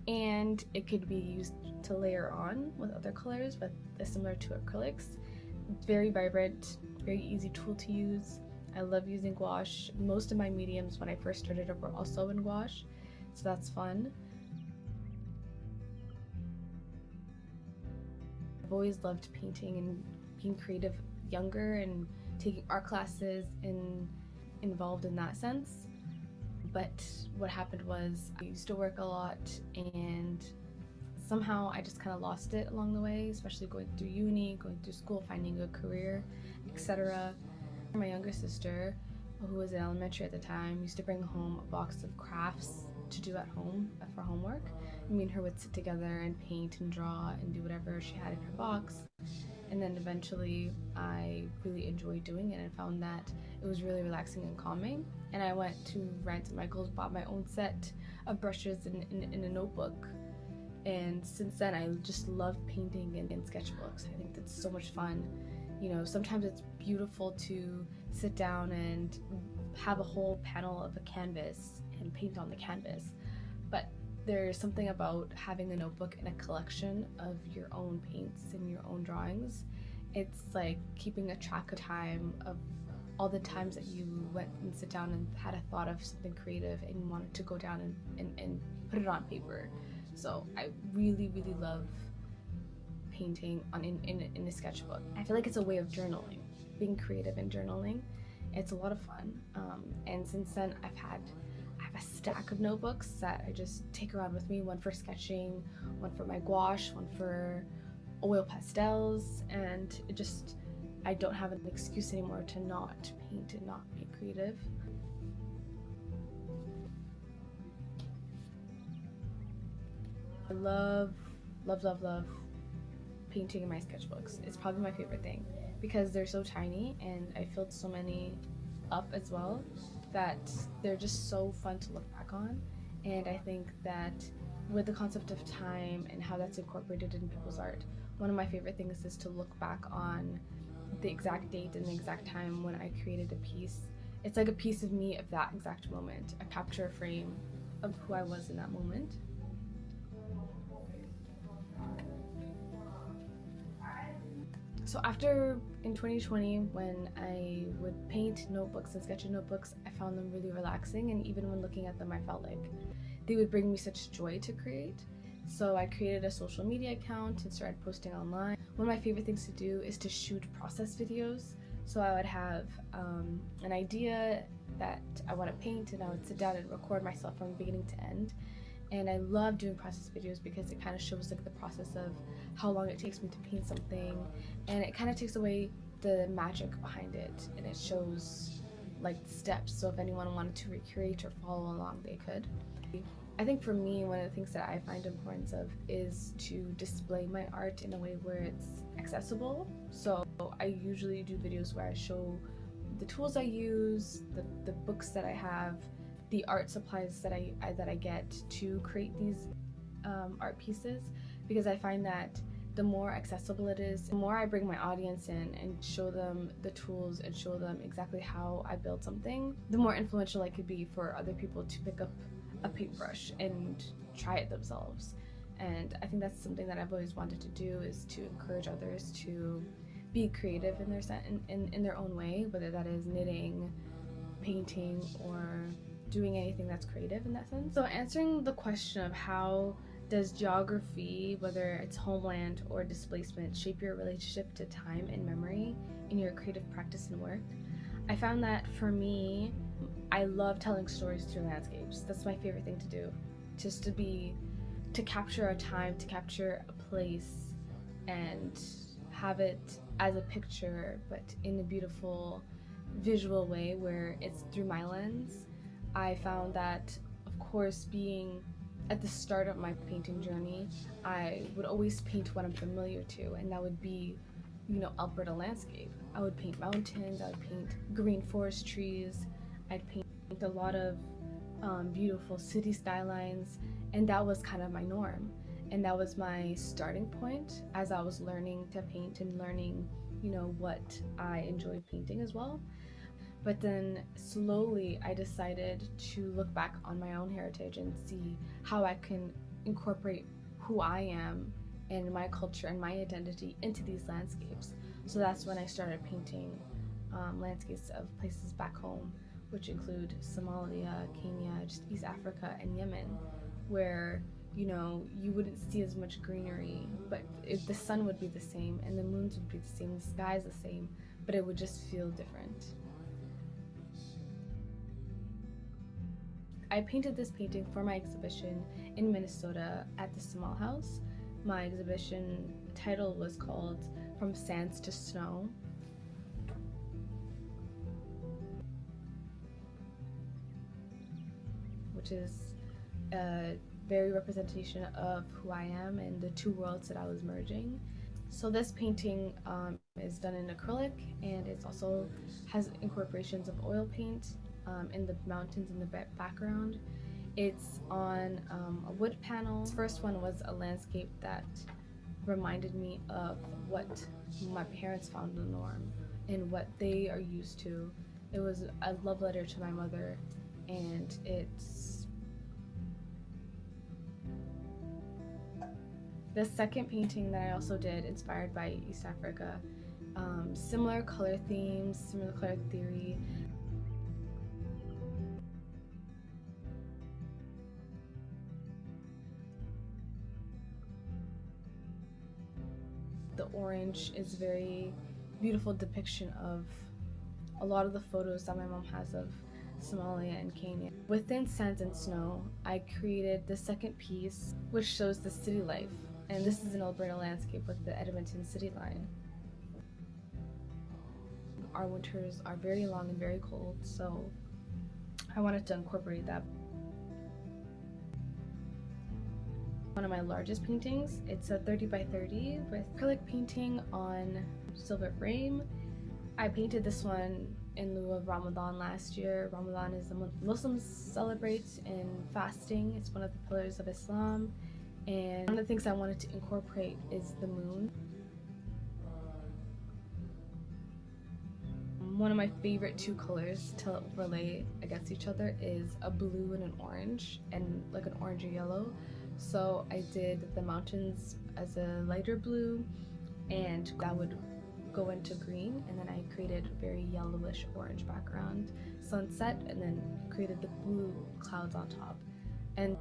and it could be used to layer on with other colors, but similar to acrylics. Very vibrant, very easy tool to use. I love using gouache. Most of my mediums when I first started were also in gouache, so that's fun. I've always loved painting and being creative younger and taking art classes and involved in that sense. But what happened was I used to work a lot and somehow I just kind of lost it along the way, especially going through uni, going through school, finding a career, etc. My younger sister, who was in elementary at the time, used to bring home a box of crafts to do at home for homework. Me and her would sit together and paint and draw and do whatever she had in her box. And then eventually I really enjoyed doing it and found that it was really relaxing and calming. And I went to Rent Michaels, bought my own set of brushes in a notebook. And since then I just love painting in sketchbooks. I think that's so much fun. You know, sometimes it's beautiful to sit down and have a whole panel of a canvas and paint on the canvas. But there's something about having a notebook and a collection of your own paints and your own drawings. It's like keeping a track of time of all the times that you went and sit down and had a thought of something creative and wanted to go down and put it on paper. So I really, really love painting in a sketchbook. I feel like it's a way of journaling, being creative and journaling. It's a lot of fun. And since then I have a stack of notebooks that I just take around with me, one for sketching, one for my gouache, one for oil pastels, and I don't have an excuse anymore to not paint and not be creative. I love painting in my sketchbooks. It's probably my favorite thing because they're so tiny and I filled so many up as well that they're just so fun to look back on. And I think that with the concept of time and how that's incorporated in people's art, one of my favorite things is to look back on the exact date and the exact time when I created a piece. It's like a piece of me of that exact moment, a capture frame of who I was in that moment. So after, in 2020, when I would paint notebooks and sketch in notebooks, I found them really relaxing, and even when looking at them, I felt like they would bring me such joy to create. So I created a social media account and started posting online. One of my favorite things to do is to shoot process videos. So I would have an idea that I want to paint, and I would sit down and record myself from beginning to end. And I love doing process videos because it kind of shows like the process of how long it takes me to paint something, and it kind of takes away the magic behind it, and it shows like the steps, so if anyone wanted to recreate or follow along, they could. I think for me, one of the things that I find importance of is to display my art in a way where it's accessible. So I usually do videos where I show the tools I use, the books that I have, the art supplies that I get to create these art pieces, because I find that the more accessible it is, the more I bring my audience in and show them the tools and show them exactly how I build something, the more influential I could be for other people to pick up a paintbrush and try it themselves. And I think that's something that I've always wanted to do, is to encourage others to be creative in their own way, whether that is knitting, painting, or doing anything that's creative in that sense. So answering the question of how does geography, whether it's homeland or displacement, shape your relationship to time and memory in your creative practice and work, I found that for me, I love telling stories through landscapes. That's my favorite thing to do. Just to capture a time, to capture a place, and have it as a picture, but in a beautiful visual way where it's through my lens. I found that, of course, being at the start of my painting journey, I would always paint what I'm familiar to, and that would be, Alberta landscape. I would paint mountains, I would paint green forest trees, I'd paint a lot of beautiful city skylines, and that was kind of my norm. And that was my starting point as I was learning to paint and learning, what I enjoyed painting as well. But then slowly I decided to look back on my own heritage and see how I can incorporate who I am and my culture and my identity into these landscapes. So that's when I started painting landscapes of places back home, which include Somalia, Kenya, just East Africa, and Yemen, where you wouldn't see as much greenery, but the sun would be the same and the moons would be the same, the sky is the same, but it would just feel different. I painted this painting for my exhibition in Minnesota at the Small House. My exhibition title was called From Sands to Snow. Which is a very representation of who I am and the two worlds that I was merging. So this painting is done in acrylic, and it also has incorporations of oil paint in the mountains in the background. It's on a wood panel. This first one was a landscape that reminded me of what my parents found the norm and what they are used to. It was a love letter to my mother, and it's the second painting that I also did, inspired by East Africa. Similar color themes, similar color theory. The orange is very beautiful depiction of a lot of the photos that my mom has of Somalia and Kenya. Within Sands and Snow, I created the second piece, which shows the city life. And this is an Alberta landscape with the Edmonton city line. Our winters are very long and very cold, so I wanted to incorporate that. One of my largest paintings, it's a 30 by 30 with acrylic painting on silver frame. I painted this one in lieu of Ramadan last year. Ramadan is the month Muslims celebrate in fasting. It's one of the pillars of Islam. And one of the things I wanted to incorporate is the moon. One of my favorite two colors to overlay against each other is a blue and an orange, and like an orange or yellow. So I did the mountains as a lighter blue, and that would go into green, and then I created a very yellowish orange background sunset, and then created the blue clouds on top. And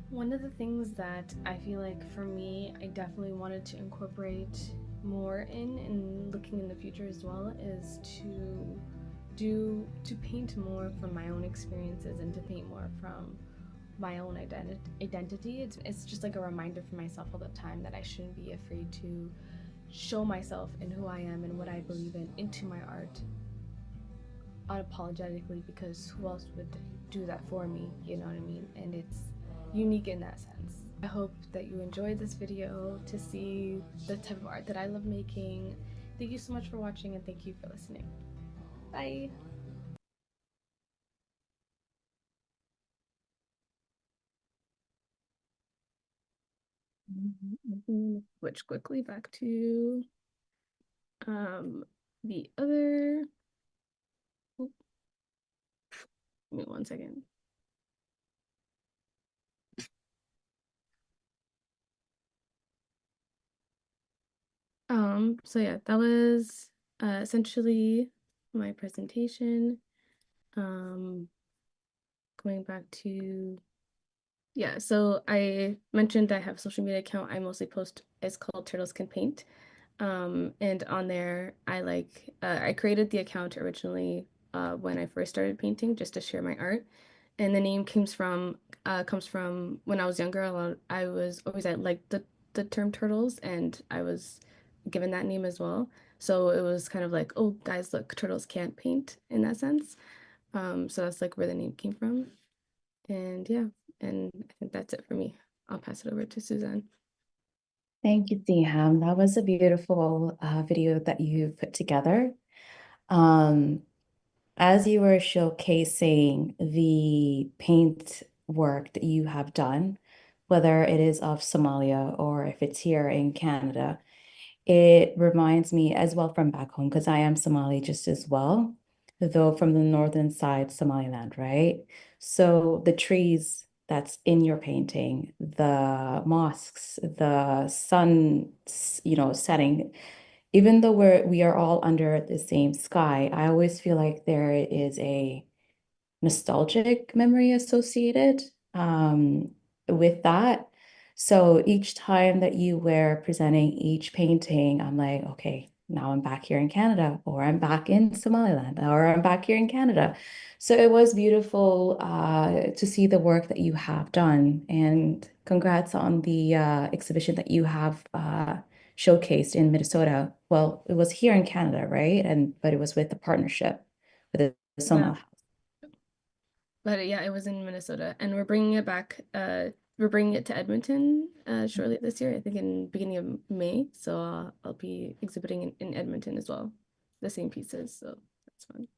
one of the things that I feel like for me, I definitely wanted to incorporate more in looking in the future as well, is to paint more from my own experiences and to paint more from my own identity. It's just like a reminder for myself all the time that I shouldn't be afraid to show myself and who I am and what I believe in into my art unapologetically, because who else would do that for me, you know what I mean? And it's unique in that sense. I hope that you enjoyed this video to see the type of art that I love making. Thank you so much for watching, and thank you for listening. Bye! Switch quickly back to the other. Oop. Give me 1 second. So yeah, that was essentially my presentation. Going back to, yeah, so I mentioned I have a social media account I mostly post. It's called Turtles Can Paint. And on there, I created the account originally when I first started painting, just to share my art. And the name comes from when I was younger. I was always, I liked the term turtles, and I was given that name as well. So it was kind of like, oh, guys, look, turtles can't paint in that sense. So that's like where the name came from. And yeah, and I think that's it for me. I'll pass it over to Suzanne. Thank you, Diham. That was a beautiful video that you put together. Um, as you were showcasing the paint work that you have done, whether it is of Somalia or if it's here in Canada, it reminds me as well from back home, because I am Somali just as well, though from the northern side, Somaliland, right? So the trees that's in your painting, the mosques, the sun, setting, even though we are all under the same sky, I always feel like there is a nostalgic memory associated with that. So each time that you were presenting each painting, I'm like, okay, now I'm back here in Canada, or I'm back in Somaliland, or I'm back here in Canada. So it was beautiful to see the work that you have done, and congrats on the exhibition that you have showcased in Minnesota. Well, it was here in Canada, right? But it was with the partnership with the Yeah. Somal. But yeah, it was in Minnesota, and we're bringing it back. We're bringing it to Edmonton shortly this year. I think in beginning of May. So I'll be exhibiting in Edmonton as well, the same pieces. So that's fun.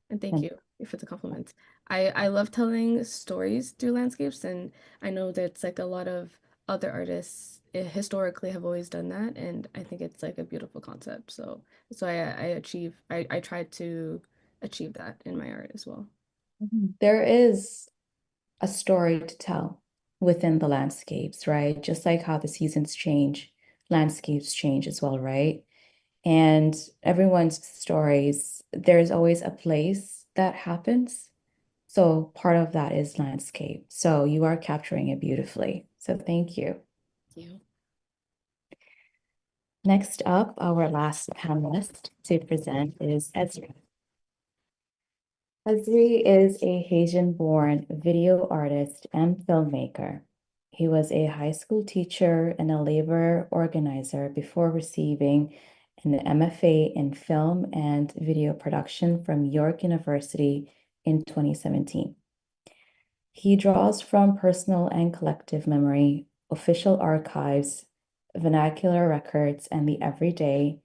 And thank you for the compliments. I love telling stories through landscapes, and I know that's like a lot of other artists historically have always done that, and I think it's like a beautiful concept. So I try to achieve that in my art as well. There is a story to tell within the landscapes, right? Just like how the seasons change, landscapes change as well, right? And everyone's stories, there's always a place that happens. So part of that is landscape. So you are capturing it beautifully. So thank you. Thank you. Next up, our last panelist to present is Ezra. Azri is a Haitian-born video artist and filmmaker. He was a high school teacher and a labor organizer before receiving an MFA in film and video production from York University in 2017. He draws from personal and collective memory, official archives, vernacular records, and the everyday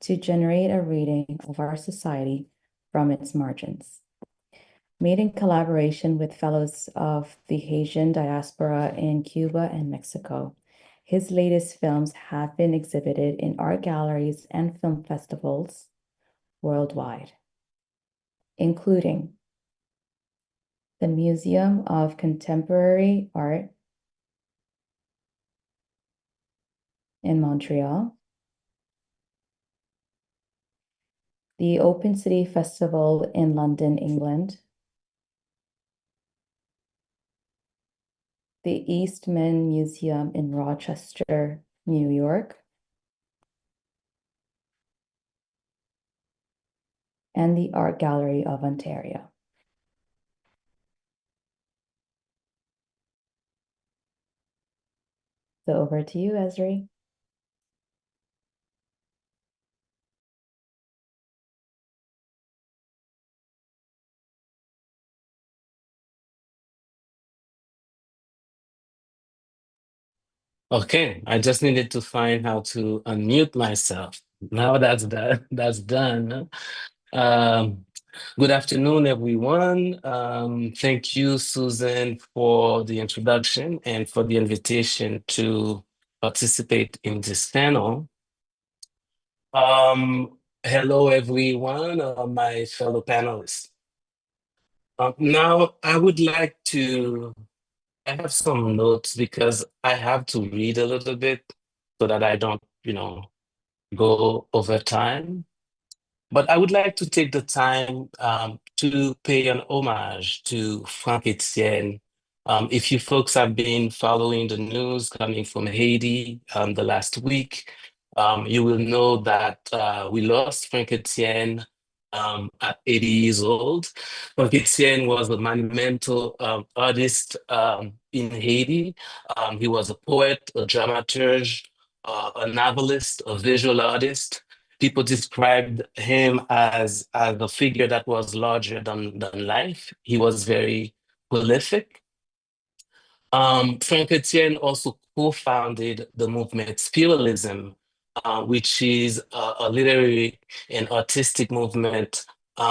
to generate a reading of our society from its margins. Made in collaboration with fellows of the Haitian diaspora in Cuba and Mexico. His latest films have been exhibited in art galleries and film festivals worldwide, including the Museum of Contemporary Art in Montreal, the Open City Festival in London, England, the Eastman Museum in Rochester, New York, and the Art Gallery of Ontario. So over to you, Esri. Okay, I just needed to find how to unmute myself. Now that's done. Um, Good afternoon, everyone. Thank you, Susan, for the introduction and for the invitation to participate in this panel. Hello, everyone, my fellow panelists. Now, I have some notes because I have to read a little bit so that I don't, go over time. But I would like to take the time to pay an homage to Frank Etienne. If you folks have been following the news coming from Haiti the last week, you will know that we lost Frank Etienne at 80 years old. Frank Etienne was a monumental artist in Haiti. He was a poet, a dramaturge, a novelist, a visual artist. People described him as a figure that was larger than life. He was very prolific. Frank Etienne also co-founded the movement Spiralism, which is a literary and artistic movement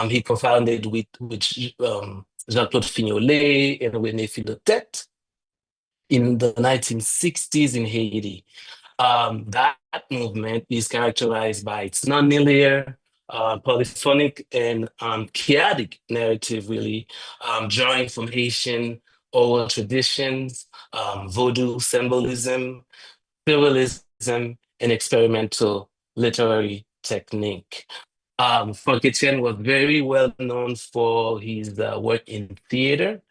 He co-founded with Jean-Claude Fignolet and René Philotet in the 1960s in Haiti. That movement is characterized by its nonlinear, polyphonic, and chaotic narrative, really, drawing from Haitian oral traditions, Vodou symbolism, pluralism, and experimental literary technique. Franck-Etienne was very well known for his work in theater.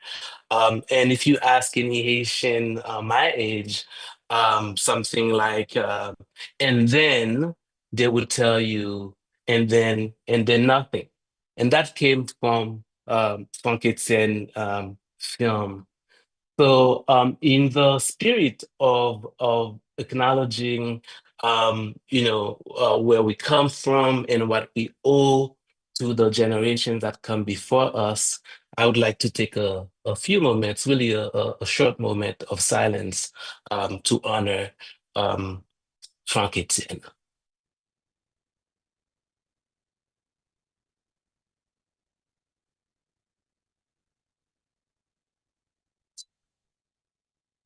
And if you ask any Haitian my age, something like, and then they would tell you, and then nothing. And that came from Franck-Etienne film. So, in the spirit of acknowledging, where we come from and what we owe to the generations that come before us, I would like to take a few moments, really a short moment of silence, to honor Frank Etienne.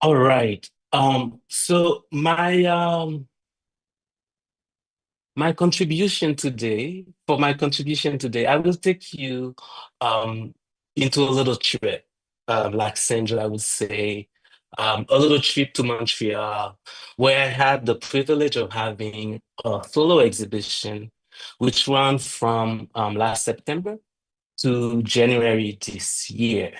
All right. So my contribution today, for my contribution today, I will take you um, into a little trip, like Sandra would say, a little trip to Montreal, where I had the privilege of having a solo exhibition, which ran from last September to January this year.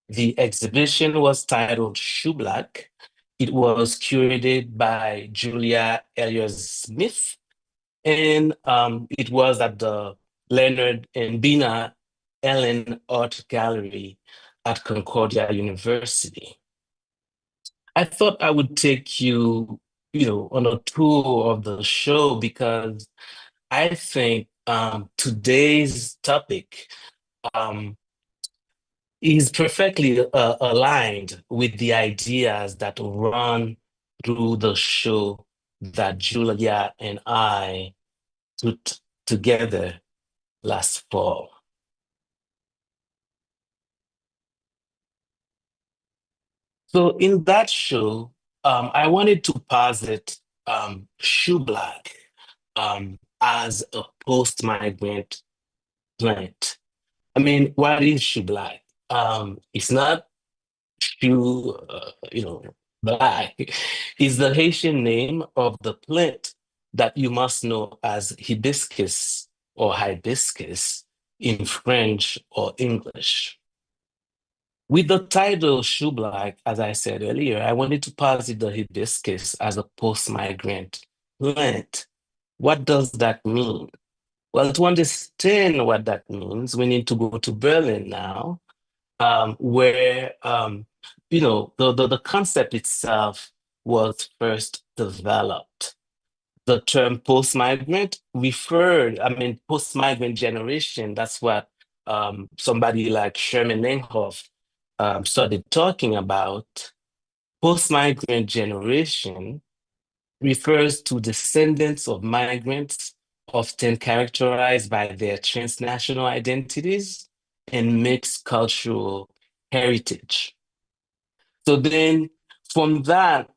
The exhibition was titled Shoe Black. It was curated by Julia Elias Smith, and it was at the Leonard and Bina Ellen Art Gallery at Concordia University. I thought I would take you, on a tour of the show because I think today's topic um, is perfectly aligned with the ideas that run through the show that Julia and I put together last fall. So in that show, I wanted to posit shoe black as a post-migrant plant. I mean, what is shoe black? It's not shoe, black. It's the Haitian name of the plant that you must know as hibiscus or hibiscus in French or English. With the title Shoe Black, as I said earlier, I wanted to posit the hibiscus as a post-migrant plant. What does that mean? Well, to understand what that means, we need to go to Berlin now, where the concept itself was first developed. The term post-migrant referred, I mean, post-migrant generation, that's what somebody like Sherman Langhoff started talking about. Post-migrant generation refers to descendants of migrants, often characterized by their transnational identities and mixed cultural heritage. So then from that,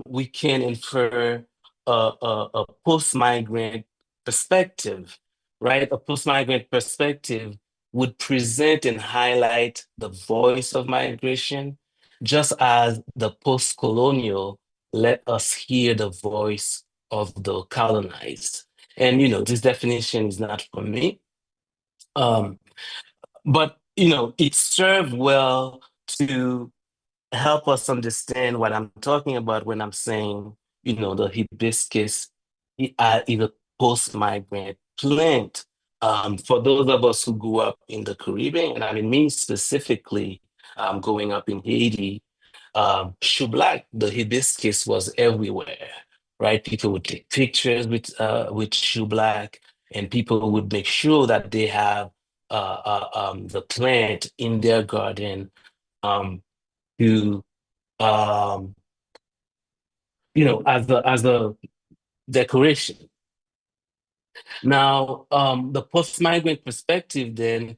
we can infer a post-migrant perspective, right? A post-migrant perspective would present and highlight the voice of migration, just as the post-colonial let us hear the voice of the colonized. And, this definition is not from me, um, but, it served well to help us understand what I'm talking about when I'm saying, the hibiscus is a post-migrant plant. For those of us who grew up in the Caribbean, and I mean me specifically, growing up in Haiti, shoe black, the hibiscus was everywhere, right? People would take pictures with shoe black, and people would make sure that they have the plant in their garden um, to um, as a decoration. Now, the post-migrant perspective then,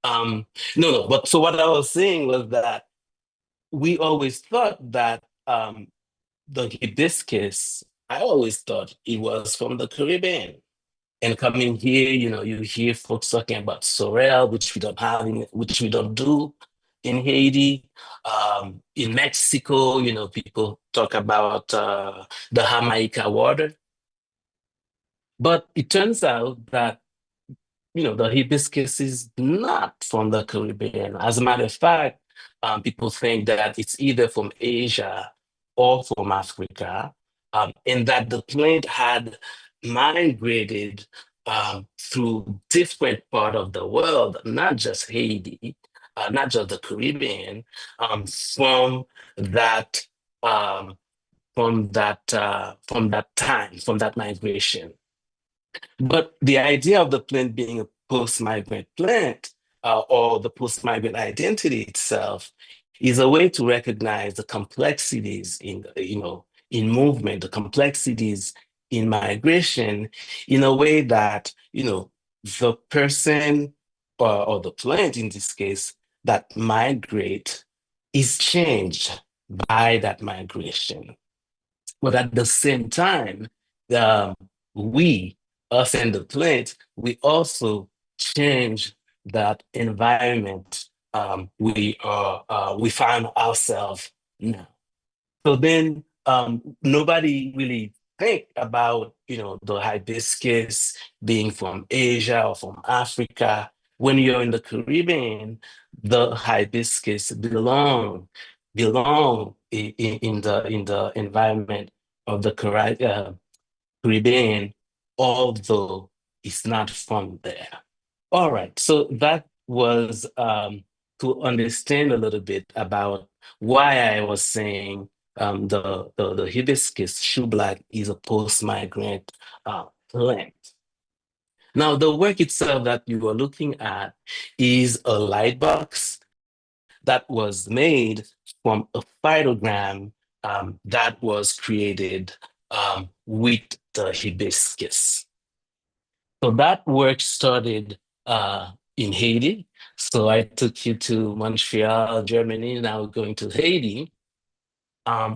no, but so what I was saying was that we always thought that the hibiscus, I always thought it was from the Caribbean. And coming here, you hear folks talking about sorrel, which we don't have, which we don't do in Haiti. In Mexico, people talk about the Jamaica water. But it turns out that the hibiscus is not from the Caribbean. As a matter of fact, people think that it's either from Asia or from Africa, and that the plant had migrated through different part of the world, not just Haiti, not just the Caribbean, from that um, from that migration. But the idea of the plant being a post-migrant plant, or the post-migrant identity itself, is a way to recognize the complexities in movement, the complexities in migration, in a way that the person or the plant in this case that migrate is changed by that migration. But at the same time, um, we, us and the plant, we also change that environment we find ourselves now. So then nobody really think about the hibiscus being from Asia or from Africa. When you're in the Caribbean, the hibiscus belong in the environment of the Caribbean, although it's not from there. All right, so that was to understand a little bit about why I was saying the hibiscus shoe black is a post-migrant plant. Now, the work itself that you are looking at is a light box that was made from a phytogram that was created with the hibiscus. So that work started in Haiti. So I took you to Montreal, Germany. Now we're going to Haiti,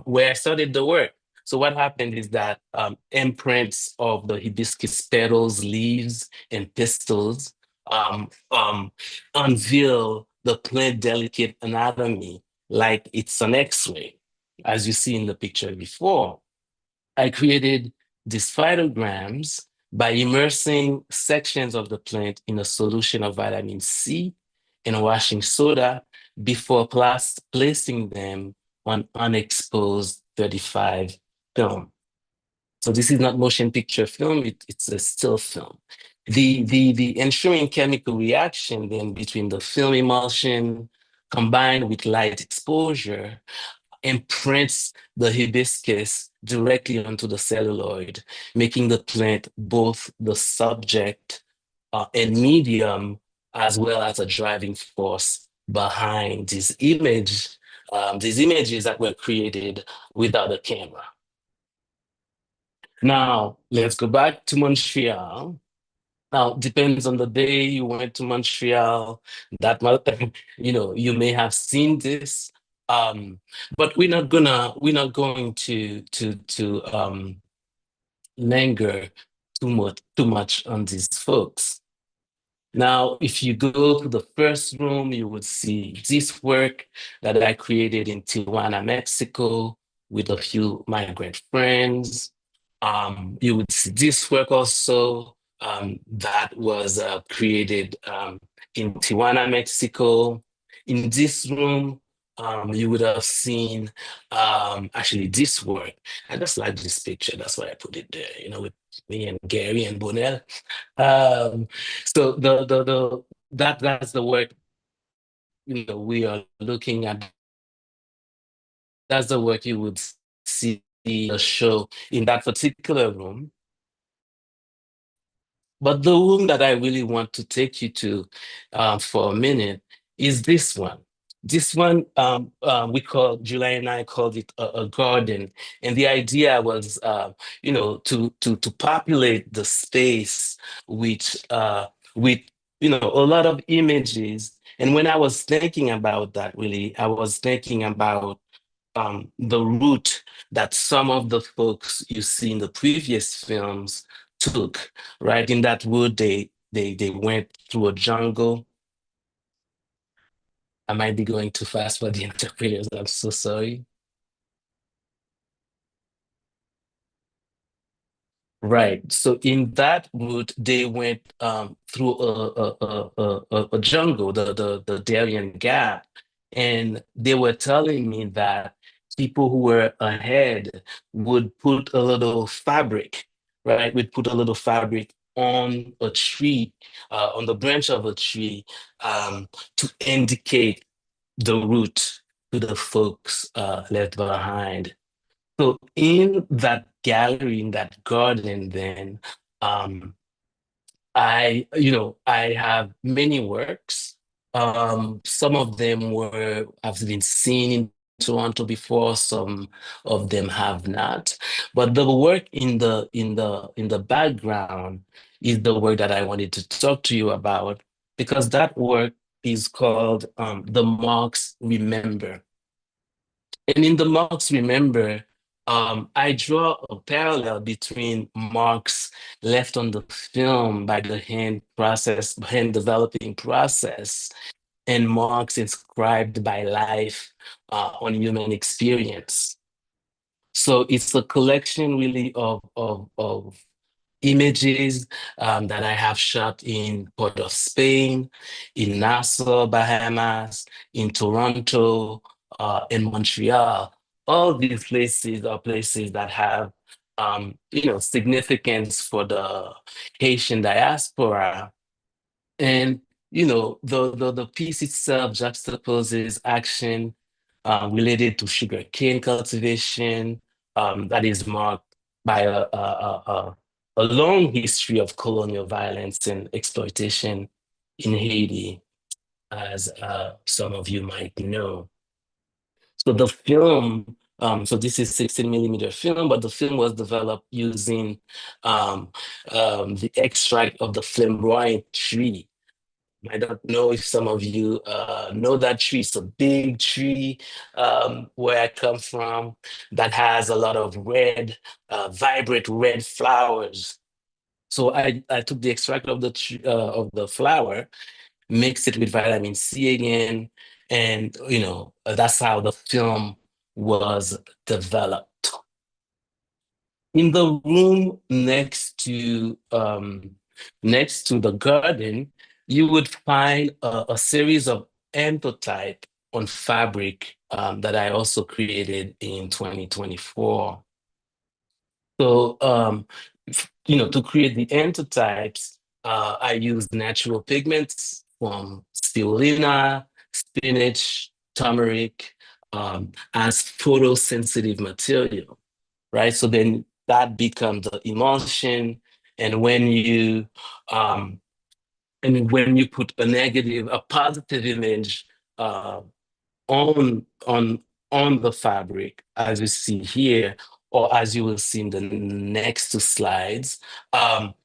where I started the work. So what happened is that imprints of the hibiscus petals, leaves, and pistils unveil the plant delicate anatomy like it's an X-ray, as you see in the picture before. I created these phytograms by immersing sections of the plant in a solution of vitamin C and washing soda before placing them on unexposed 35 film. So this is not motion picture film, it's a still film. The ensuing chemical reaction then between the film emulsion combined with light exposure imprints the hibiscus directly onto the celluloid, making the plant both the subject and medium, as well as a driving force behind these images that were created without a camera. Now, let's go back to Montreal. Now, depends on the day you went to Montreal, that you may have seen this. But we're not going to linger too much on these folks. Now, if you go to the first room, you would see this work that I created in Tijuana, Mexico, with a few migrant friends. You would see this work also that was created in Tijuana, Mexico. In this room, you would have seen actually this work. I just like this picture. That's why I put it there, with me and Gary and Bonell. So that's the work we are looking at. That's the work you would see the show in that particular room. But the room that I really want to take you to for a minute is this one. This one, July and I called it a garden. And the idea was, to populate the space with, a lot of images. And when I was thinking about that, really, I was thinking about the route that some of the folks you see in the previous films took, right? In that route, they went through a jungle. I might be going too fast for the interpreters. I'm so sorry. Right. So in that route, they went through a jungle, the Darien Gap, and they were telling me that people who were ahead would put a little fabric, right? Would put a little fabric on a tree, on the branch of a tree, to indicate the route to the folks left behind. So in that gallery, in that garden, then um, I have many works. Some of them have been seen in Toronto before, some of them have not. But the work in the background is the work that I wanted to talk to you about because that work is called The Marks Remember. And in the marks, remember, I draw a parallel between marks left on the film by the hand developing process, and marks inscribed by life on human experience. So it's a collection really of images that I have shot in Port of Spain, in Nassau, Bahamas, in Toronto, in Montreal. All these places are places that have, significance for the Haitian diaspora. And the piece itself juxtaposes action related to sugarcane cultivation that is marked by a long history of colonial violence and exploitation in Haiti, as some of you might know. So the film, so this is 16 millimeter film, but the film was developed using um, the extract of the flamboyant tree. I don't know if some of you know that tree. It's a big tree where I come from that has a lot of red, vibrant red flowers. So I took the extract of the flower, mixed it with vitamin C again, and that's how the film was developed. In the room next to the garden, you would find a series of endotype on fabric that I also created in 2024. So, to create the endotypes, I use natural pigments from spirulina, spinach, turmeric, as photosensitive material, right? So then that becomes the emulsion. And um, when you put a positive image uh, on on on the fabric, as you see here, or as you will see in the next two slides,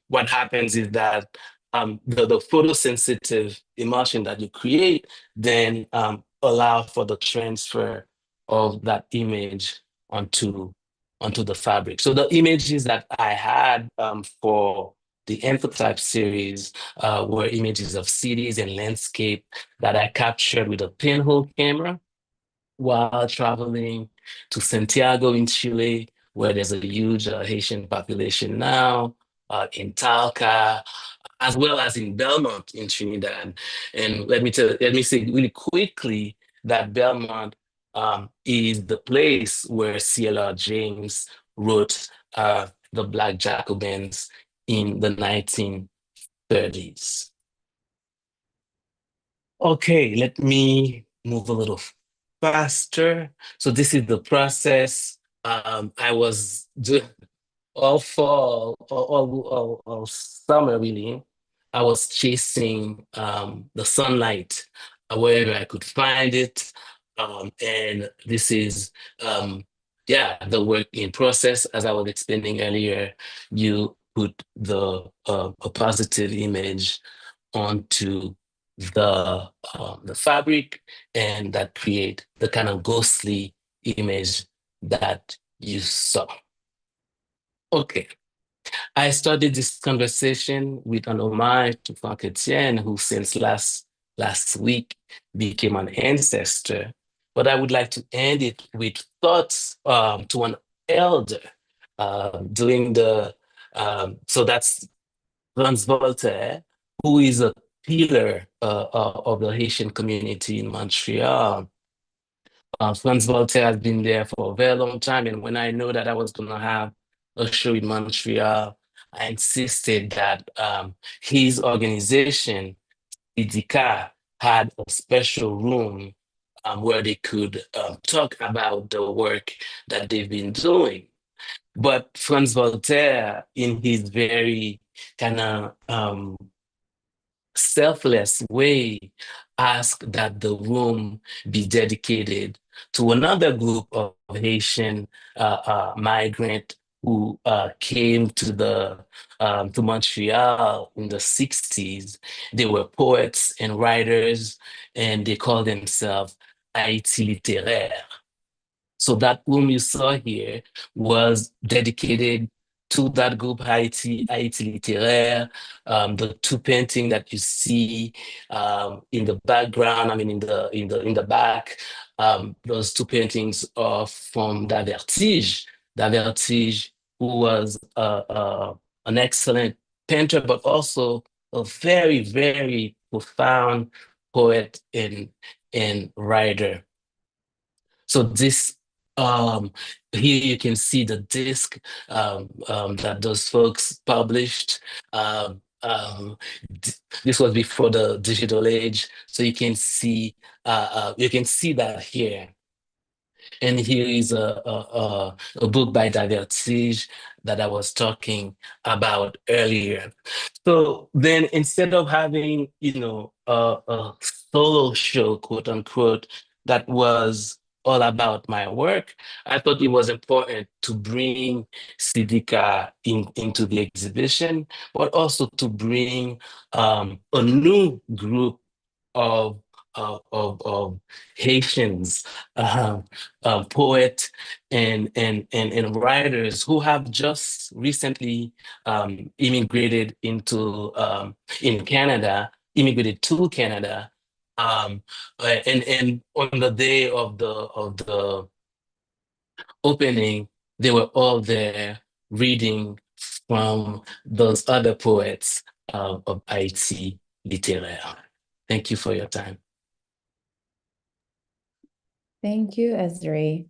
what happens is that the photosensitive emulsion that you create then allow for the transfer of that image onto the fabric. So the images that I had for the Infotype series were images of cities and landscape that I captured with a pinhole camera while traveling to Santiago in Chile, where there's a huge Haitian population now, in Talca, as well as in Belmont in Trinidad. And let me say really quickly that Belmont is the place where C.L.R. James wrote The Black Jacobins in the 1930s. Okay, let me move a little faster. So this is the process. I was doing all fall, all summer really. I was chasing the sunlight wherever I could find it. And this is, yeah, the work in process. As I was explaining earlier, you put a positive image onto the fabric, and that create the kind of ghostly image that you saw. Okay. I started this conversation with an homage to Frank Etienne, who since last week became an ancestor. But I would like to end it with thoughts to an elder doing so that's Franz Voltaire, who is a pillar of the Haitian community in Montreal. Franz Voltaire has been there for a very long time, and when I know that I was going to have a show in Montreal, I insisted that his organization, IDICA, had a special room where they could talk about the work that they've been doing. But Franz Voltaire, in his very kind of selfless way, ask that the room be dedicated to another group of Haitian migrant who came to Montreal in the 60s. They were poets and writers, and they called themselves Haïti littéraire. So that room you saw here was dedicated to that group, Haïti Littéraire. The two paintings that you see in the background, I mean in the back, those two paintings are from Davertige. Davertige, who was an excellent painter, but also a very, very profound poet and writer. So this here you can see the disc that those folks published. This was before the digital age, so you can see that here. And here is a book by David that I was talking about earlier. So then instead of having, a solo show, quote unquote, that was all about my work, I thought it was important to bring Sidika into the exhibition, but also to bring a new group of of Haitians, poet and writers who have just recently immigrated in Canada, immigrated to Canada, and on the day of the opening, they were all there reading from those other poets of Haïti littéraire. Thank you for your time. Thank you, Esri.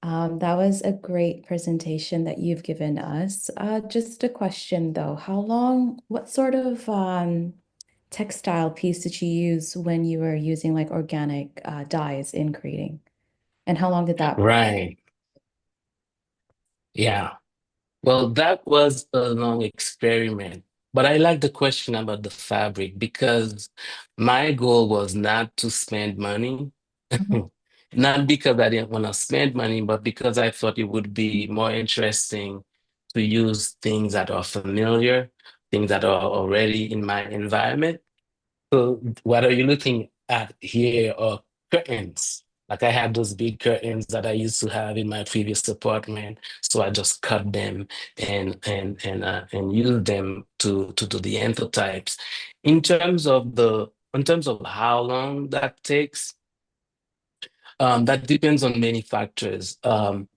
That was a great presentation that you've given us. Just a question though, what sort of textile piece did you use when you were using like organic dyes in creating? And how long did that? Right. Yeah. Well, that was a long experiment. But I like the question about the fabric because my goal was not to spend money. Mhm. Not because I didn't want to spend money, but because I thought it would be more interesting to use things that are familiar, things that are already in my environment. So what are you looking at here are curtains. Like I have those big curtains that I used to have in my previous apartment. So I just cut them and use them to do the anthrotypes. In terms of how long that takes, that depends on many factors. Um,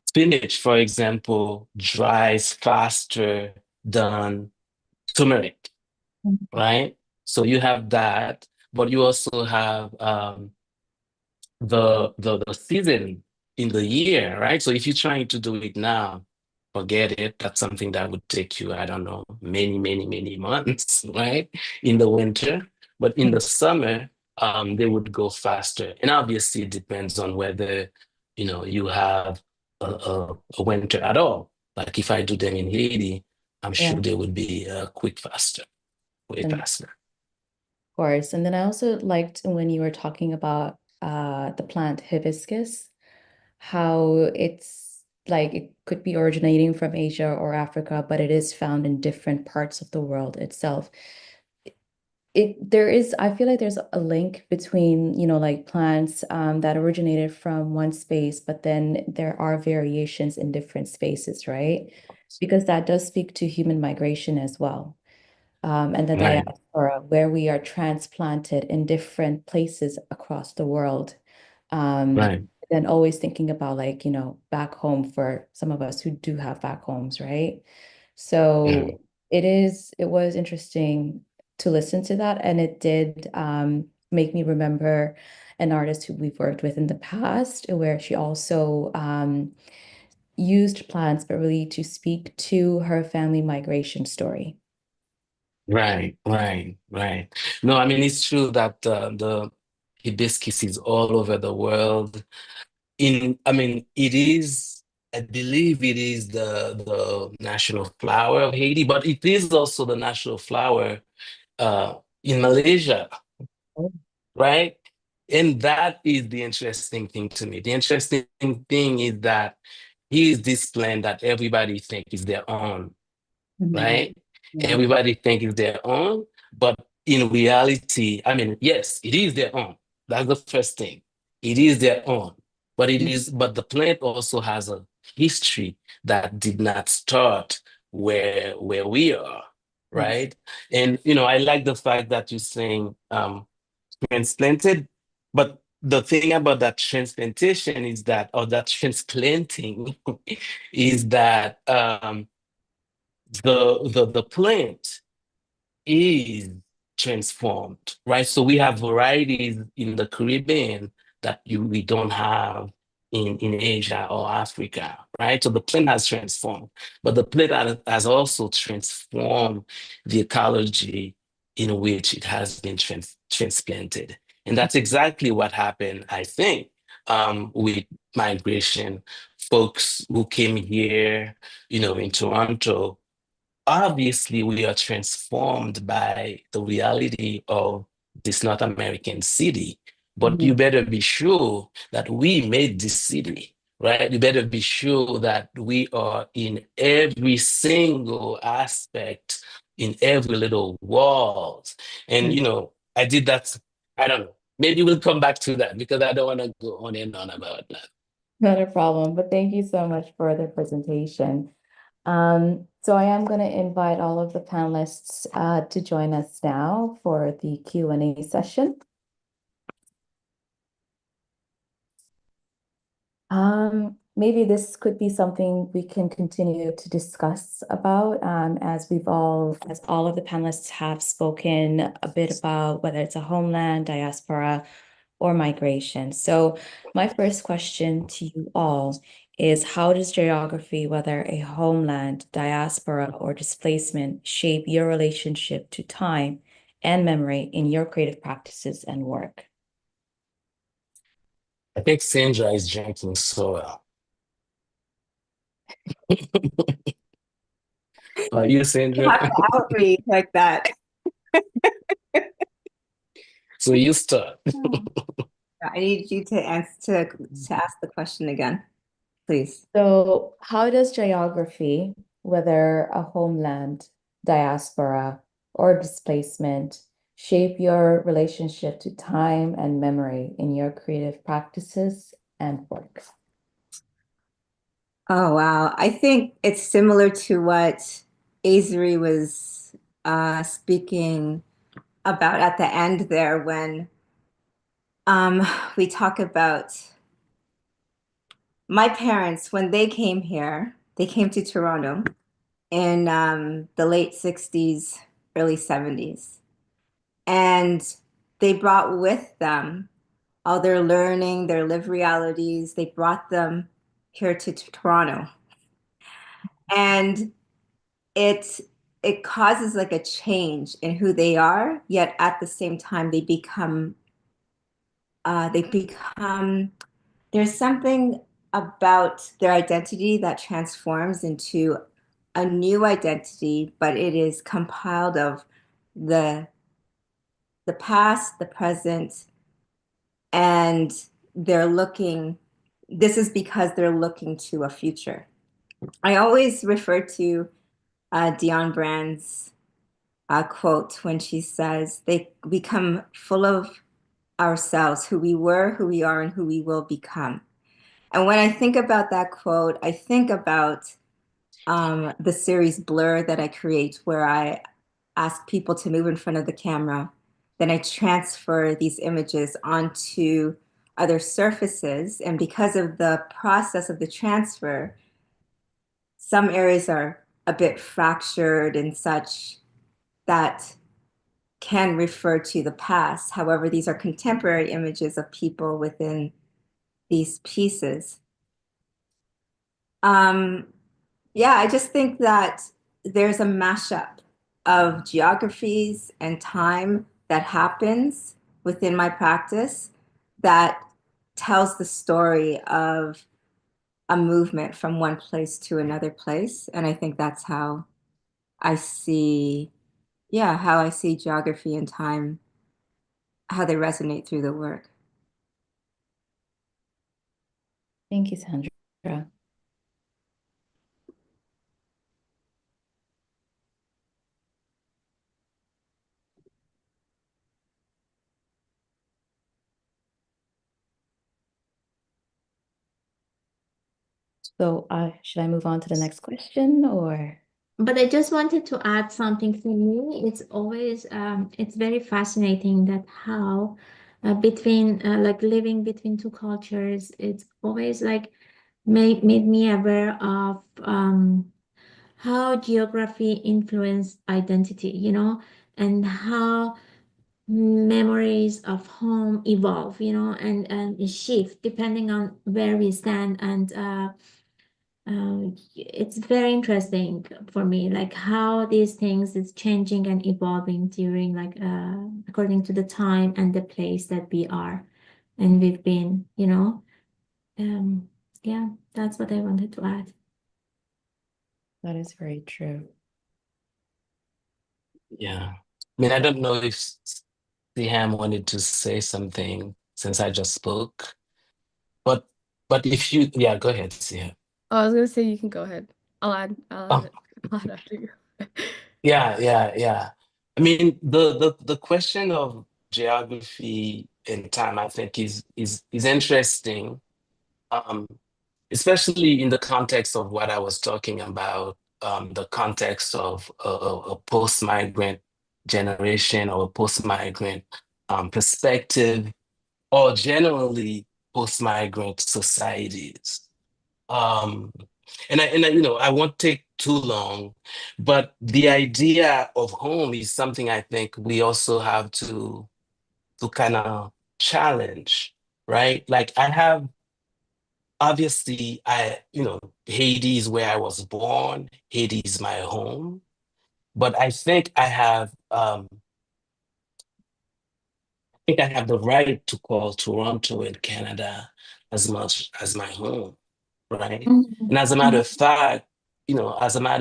Spinach, for example, dries faster than turmeric, right? So you have that, but you also have the season in the year, right? So if you're trying to do it now, forget it. That's something that would take you, I don't know, many, many, many months, right? In the winter. But in the summer, they would go faster. And obviously it depends on whether, you have a winter at all. Like if I do them in Haiti, I'm sure Yeah. they would be quick faster, way And faster. course. And then I also liked when you were talking about the plant hibiscus, how it's like it could be originating from Asia or Africa, but it is found in different parts of the world itself. There is, I feel like there's a link between, like plants that originated from one space, but then there are variations in different spaces, right? Because that does speak to human migration as well. And the Right, diaspora, where we are transplanted in different places across the world. right. Then always thinking about like, back home for some of us who do have back homes, right? Yeah. So it was interesting to listen to that. And it did make me remember an artist who we've worked with in the past, where she also used plants, but really to speak to her family migration story. Right, right, right. No, I mean it's true that the hibiscus is all over the world. I mean, it is. I believe it is the national flower of Haiti, but it is also the national flower uh, in Malaysia, Oh. right? And that is the interesting thing to me. The interesting thing is that here is this plant that everybody think is their own, Mhm. right? Yeah. Everybody think it's their own, but in reality, I mean, yes, it is their own. That's the first thing. It is their own, but the plant also has a history that did not start where we are, Yes. right? And I like the fact that you're saying transplanted, but the thing about that transplantation is that, or that transplanting, is that the plant is transformed, right? So we have varieties in the Caribbean that we don't have in Asia or Africa, right? So the plant has transformed, but the plant has also transformed the ecology in which it has been transplanted. And that's exactly what happened, I think, with migration. Folks who came here, in Toronto, obviously we are transformed by the reality of this North American city, but Mhm. you better be sure that we made this city, right? You better be sure that we are in every single aspect, in every little walls. And I did that. I don't know. Maybe we'll come back to that because I don't want to go on and on about that. Not a problem, but thank you so much for the presentation. So I am going to invite all of the panelists to join us now for the Q&A session. Maybe this could be something we can continue to discuss about as all of the panelists have spoken a bit about whether it's a homeland, diaspora, or migration. So my first question to you all is how does geography, whether a homeland, diaspora, or displacement, shape your relationship to time and memory in your creative practices and work? I think Sandra is drinking soda. Are you, You Sandra? have to outreach like that. So you start. I need you to to ask the question again, please. So, how does geography, whether a homeland, diaspora, or displacement, shape your relationship to time and memory in your creative practices and work? Oh, wow. I think it's similar to what Azri was speaking about at the end there when um, we talk about my parents, when they came here, they came to Toronto in the late 60s, early 70s. And they brought with them all their learning, their lived realities. They brought them here to Toronto. And it it causes like a change in who they are, yet at the same time they become there's something about their identity that transforms into a new identity, but it is compiled of the the past, the present, and this is because they're looking to a future. I always refer to Dionne Brand's quote when she says, they become full of ourselves, who we were, who we are, and who we will become. And when I think about that quote, I think about the series Blur that I create, where I ask people to move in front of the camera. Then I transfer these images onto other surfaces. And because of the process of the transfer, some areas are a bit fractured and such that can refer to the past. However, these are contemporary images of people within these pieces. Yeah, I just think that there's a mashup of geographies and time that happens within my practice that tells the story of a movement from one place to another place. And I think that's how I see, yeah, how I see geography and time, how they resonate through the work. Thank you, Sandra. So should I move on to the next question or? But I just wanted to add something. For me, it's always it's very fascinating that how between like living between two cultures, it's always like made me aware of how geography influence identity, and how memories of home evolve, and shift depending on where we stand. And it's very interesting for me, like how these things is changing and evolving during like according to the time and the place that we are and we've been, yeah, that's what I wanted to add. That is very true. Yeah. I mean, I don't know if Siham wanted to say something since I just spoke, but if you, yeah, go ahead, Siham. Oh, I was gonna say you can go ahead. I'll Oh, add, I'll add after you. yeah. I mean, the question of geography and time, I think, is interesting, um, especially in the context of what I was talking about, the context of a post-migrant generation or a post-migrant perspective, or generally post-migrant societies. Um, I won't take too long, but the idea of home is something I think we also have to kind of challenge, right? Like I have, obviously, Haiti is where I was born. Haiti is my home, but I think I have the right to call Toronto in Canada as much as my home, right? Mhm. And as a matter Mhm.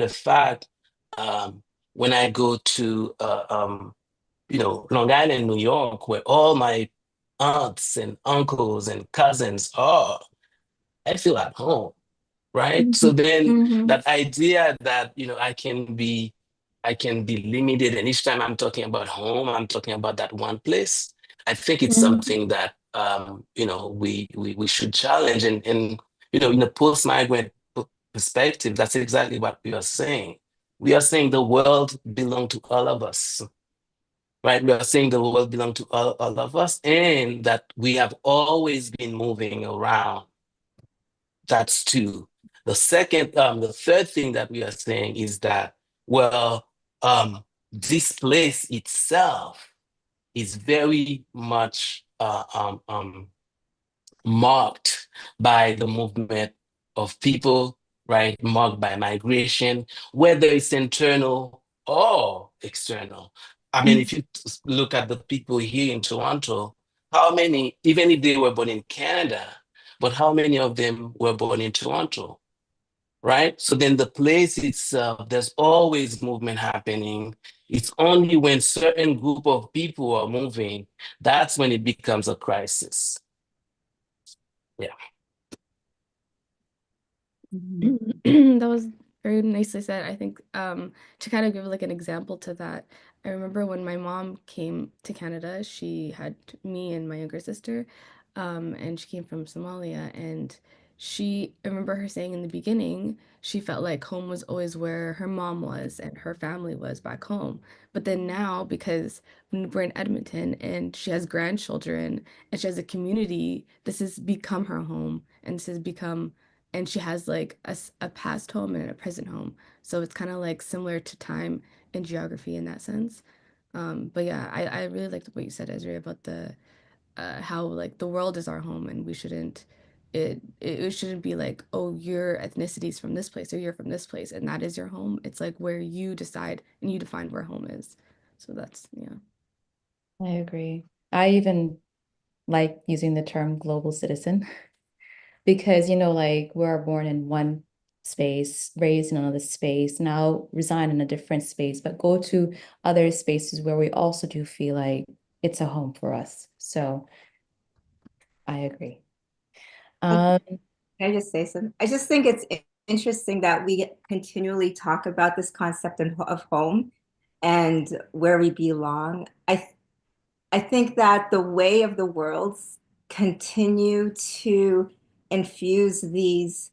of fact, um, when I go to Long Island, New York, where all my aunts and uncles and cousins are, I feel at home, right? So Mhm. then Mhm. that idea that I can be limited, and each time I'm talking about home, I'm talking about that one place. I think it's Mhm. something that we should challenge, and in a post-migrant perspective, that's exactly what we are saying. We are saying the world belongs to all of us, right? We are saying the world belongs to all of us, and that we have always been moving around. That's two. The third thing that we are saying is that, well, this place itself is very much marked by the movement of people, right? Marked by migration, whether it's internal or external. I mean, if you look at the people here in Toronto, how many, even if they were born in Canada, but how many of them were born in Toronto? right? So then the place itself, there's always movement happening. It's only when certain group of people are moving, that's when it becomes a crisis. Yeah. That was very nicely said. I think to kind of give like an example to that, I remember when my mom came to Canada, she had me and my younger sister, and she came from Somalia, and I remember her saying in the beginning, she felt like home was always where her mom was and her family was back home. But then now, because we're in Edmonton and she has grandchildren and she has a community, this has become her home, and this has become and she has like a past home and a present home. So it's kind of like similar to time and geography in that sense. But yeah, I really liked what you said, Ezra, about the how like the world is our home and we shouldn't it shouldn't be like, oh, your ethnicity is from this place or you're from this place and that is your home. It's like where you decide and you define where home is. So that's yeah. I agree. I even like using the term global citizen because, like we're born in one space, raised in another space, now reside in a different space, but go to other spaces where we also do feel like it's a home for us. So I agree. Can Um, I just say something? I just think it's interesting that we continually talk about this concept of home and where we belong. I think that the way of the worlds continue to infuse these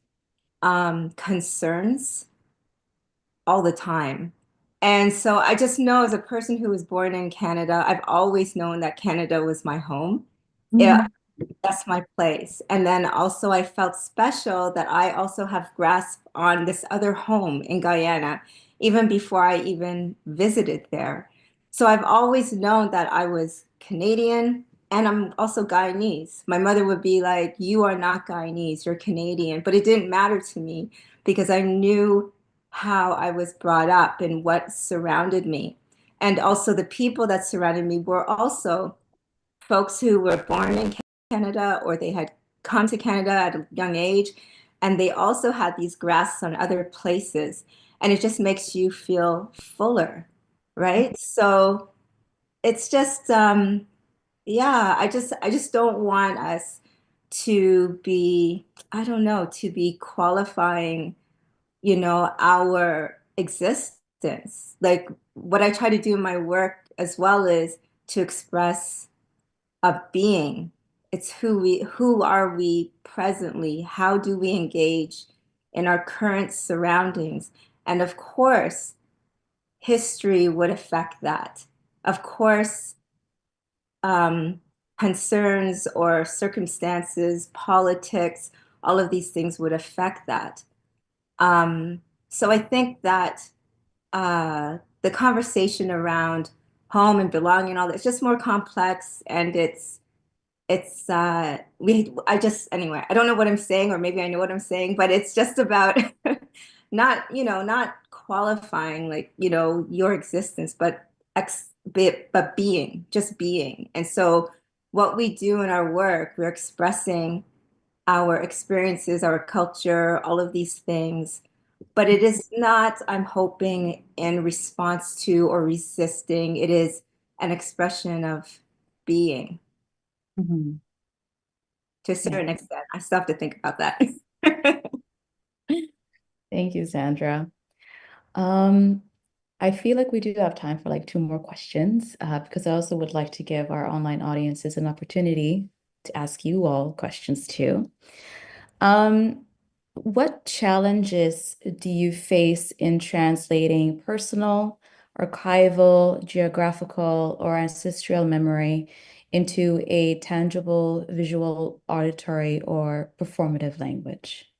concerns all the time. And so I just know as a person who was born in Canada, I've always known that Canada was my home. Yeah, mhm. that's my place. And then also, I felt special that I also have grasp on this other home in Guyana, even before I even visited there. So I've always known that I was Canadian and I'm also Guyanese. My mother would be like, "You are not Guyanese, you're Canadian." But it didn't matter to me because I knew how I was brought up and what surrounded me. And also, the people that surrounded me were also folks who were born in Canada or they had come to Canada at a young age. And they also had these grasps on other places. And it just makes you feel fuller, right? So it's just, yeah, I just don't want us to be, I don't know, to be qualifying, our existence. Like what I try to do in my work as well is to express a being. It's who are we presently? How do we engage in our current surroundings? And of course, history would affect that. Of course, um, concerns or circumstances, politics, all of these things would affect that. So I think that the conversation around home and belonging and all that, it's just more complex and it's we I just anyway, I don't know what I'm saying, or maybe I know what I'm saying, but it's just about not qualifying like, your existence, but being, just being. And so what we do in our work, we're expressing our experiences, our culture, all of these things. But it is not, I'm hoping, in response to or resisting. It is an expression of being Mhm. to a Yeah. certain extent. I still have to think about that. Thank you, Sandra. Um, I feel like we do have time for like two more questions, because I also would like to give our online audiences an opportunity to ask you all questions too. Um, what challenges do you face in translating personal, archival, geographical, or ancestral memory into a tangible, visual, auditory, or performative language?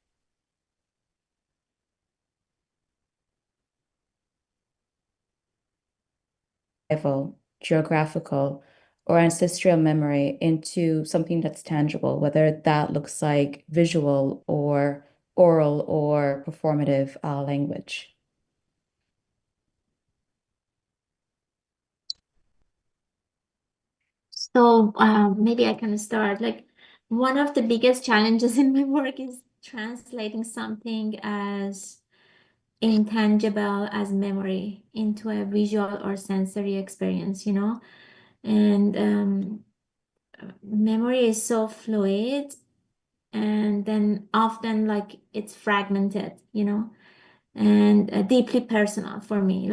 Archival, geographical, or ancestral memory into something that's tangible, whether that looks like visual or oral or performative language. So maybe I can start. Like one of the biggest challenges in my work is translating something as intangible as memory into a visual or sensory experience, you know? And memory is so fluid, and then often like it's fragmented, you know, and deeply personal for me.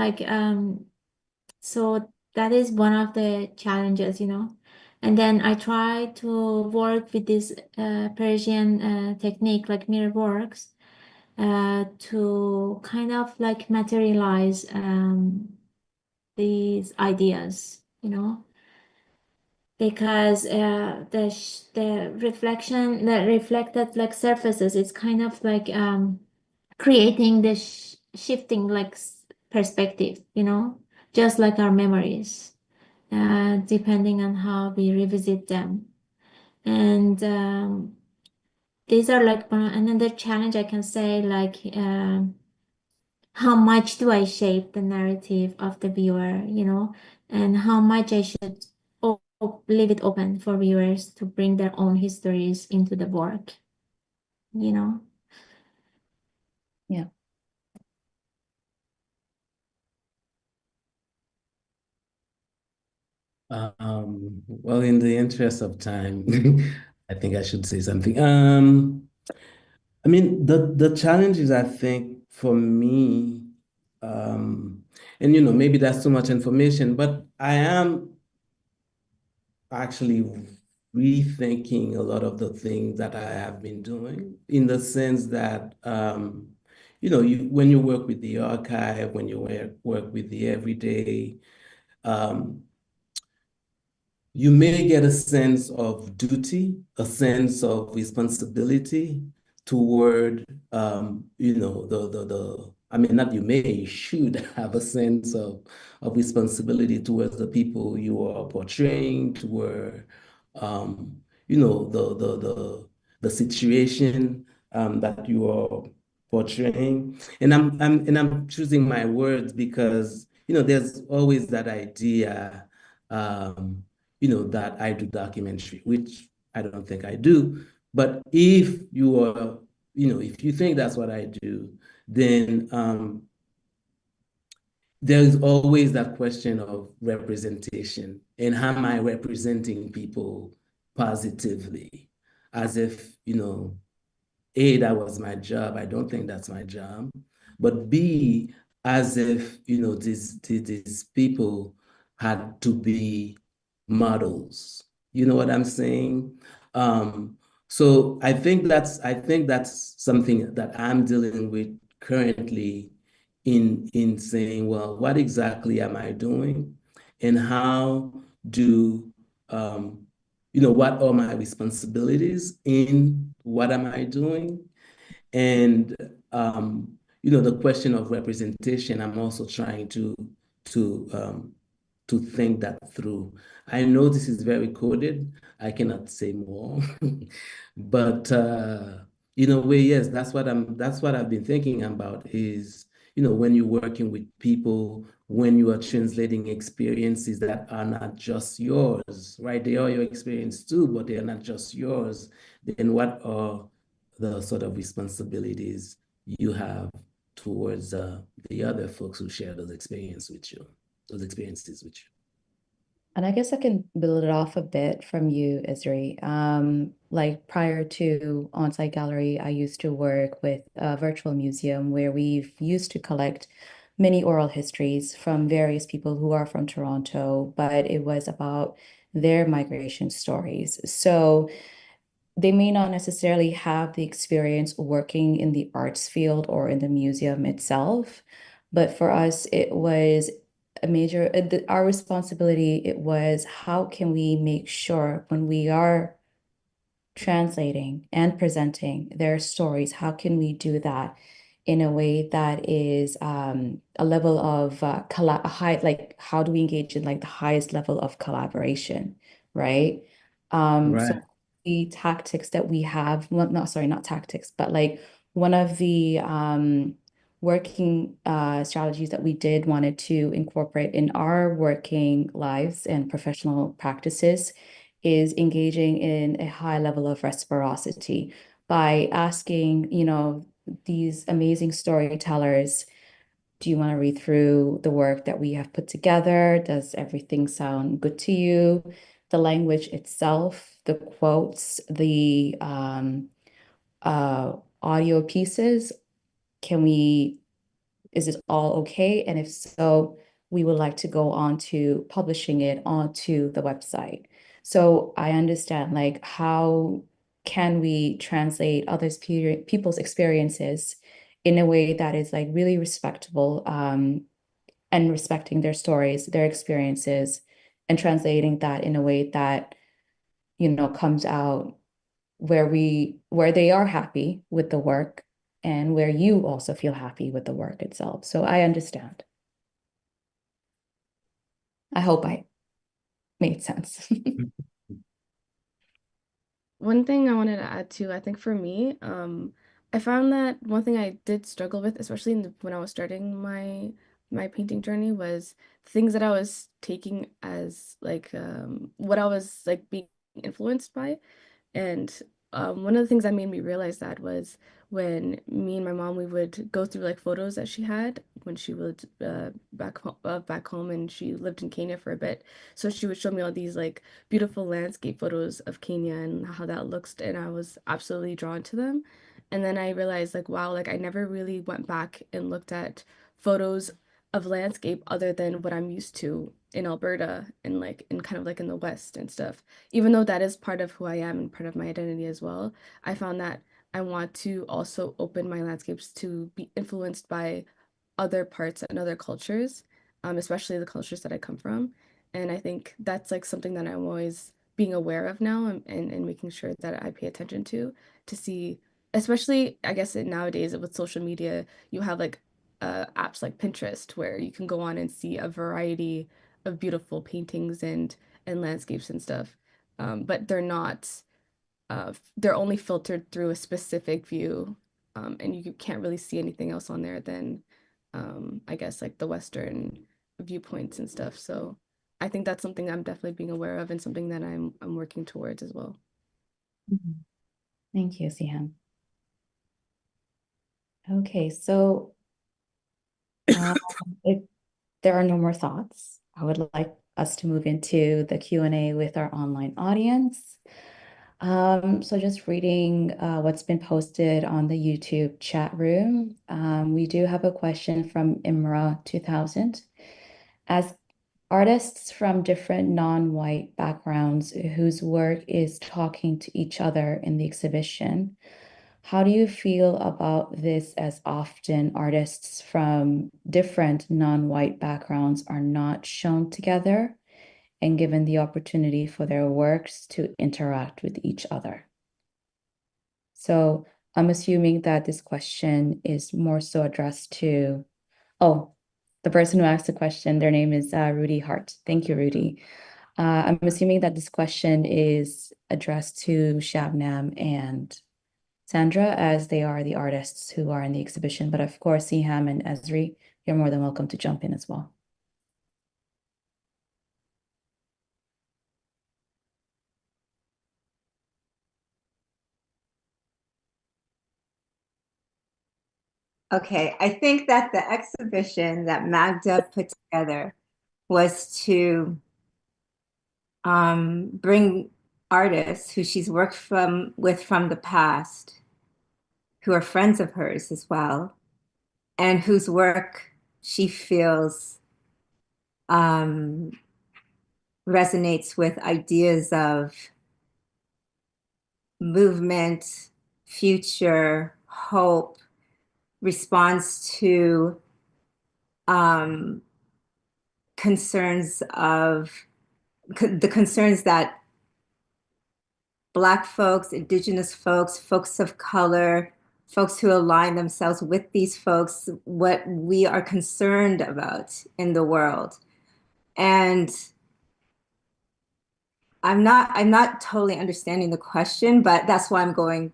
So that is one of the challenges, you know. And then I try to work with this Persian technique, like mirror works, to kind of like materialize these ideas, you know, because the reflection, the reflected like surfaces, it's kind of like creating the shifting like perspective, you know, just like our memories, depending on how we revisit them. And these are like another challenge I can say, like how much do I shape the narrative of the viewer, you know, and how much I should leave it open for viewers to bring their own histories into the work, you know. Yeah. Well, in the interest of time, I think I should say something. I mean, the challenges I think for me, and maybe that's too much information, but I am actually rethinking a lot of the things that I have been doing in the sense that, when you work with the archive, when you work with the everyday, um, you may get a sense of duty, a sense of responsibility toward, I mean, not you may, you should have a sense of responsibility towards the people you are portraying, toward, the situation that you are portraying. And I'm choosing my words because, there's always that idea, that I do documentary, which I don't think I do. But if you think that's what I do, then there's always that question of representation and how am I representing people positively, as if, A, that was my job. I don't think that's my job. But B, as if, these people had to be models. You know what I'm saying? So I think that's something that I'm dealing with currently in saying, well, what exactly am I doing? And how do what are my responsibilities in what am I doing? And the question of representation, I'm also trying to um, to think that through. I know this is very coded. I cannot say more, but in a way, yes, that's what I've been thinking about is, when you're working with people, when you are translating experiences that are not just yours, right? They are your experience too, but they are not just yours. Then what are the sort of responsibilities you have towards the other folks who share those experiences with you? And I guess I can build it off a bit from you, Isri. Like prior to On-Site Gallery, I used to work with a virtual museum where we've used to collect many oral histories from various people who are from Toronto, but it was about their migration stories. So they may not necessarily have the experience working in the arts field or in the museum itself, but for us, it was a major, our responsibility, it was how can we make sure when we are translating and presenting their stories, how can we do that in a way that is a level of a high, like how do we engage in like the highest level of collaboration, right? So Right. the tactics that we have, well, not sorry, not tactics, but like one of the working strategies that we did wanted to incorporate in our working lives and professional practices is engaging in a high level of reciprocity. by asking, these amazing storytellers, do you want to read through the work that we have put together? Does everything sound good to you? The language itself, the quotes, the audio pieces, is it all okay? And if so, we would like to go on to publishing it onto the website. So I understand, like, how can we translate people's experiences in a way that is like really respectable, and respecting their stories, their experiences, and translating that in a way that, comes out where they are happy with the work and where you also feel happy with the work itself. So I understand. I hope I made sense. One thing I wanted to add too, I think for me, I found that one thing I did struggle with, especially when I was starting my painting journey, was things that I was taking as like what I was like being influenced by. And one of the things that made me realize that was when me and my mom, we would go through like photos that she had when she lived back home, and she lived in Kenya for a bit. So she would show me all these like beautiful landscape photos of Kenya and how that looks, and I was absolutely drawn to them. And then I realized like, wow, like I never really went back and looked at photos of landscape other than what I'm used to in Alberta and like in kind of like in the West and stuff. Even though that is part of who I am and part of my identity as well, I found that I want to also open my landscapes to be influenced by other parts and other cultures, especially the cultures that I come from. And I think that's like something that I'm always being aware of now, and making sure that I pay attention to see, especially I guess nowadays with social media, you have like apps like Pinterest where you can go on and see a variety of beautiful paintings and landscapes and stuff. But they're only filtered through a specific view, and you can't really see anything else on there than, I guess, like the Western viewpoints and stuff. So I think that's something I'm definitely being aware of and something that I'm working towards as well. Mhm. Thank you, Sihan. Okay, so if there are no more thoughts, I would like us to move into the Q&A with our online audience. So just reading what's been posted on the YouTube chat room. We do have a question from Imra 2000. As artists from different non-white backgrounds whose work is talking to each other in the exhibition, how do you feel about this, as often artists from different non-white backgrounds are not shown together and given the opportunity for their works to interact with each other? So I'm assuming that this question is more so addressed to, oh, the person who asked the question, their name is Rudy Hart. Thank you, Rudy. I'm assuming that this question is addressed to Shabnam and Sandra, as they are the artists who are in the exhibition. But of course, Siham and Esri, you're more than welcome to jump in as well. Okay, I think that the exhibition that Magda put together was to bring artists who she's worked with from the past, who are friends of hers as well, and whose work she feels um, resonates with ideas of movement, future, hope, response to um, concerns of the concerns that Black folks, Indigenous folks, folks of color, folks who align themselves with these folks, what we are concerned about in the world. And I'm not totally understanding the question, but that's why I'm going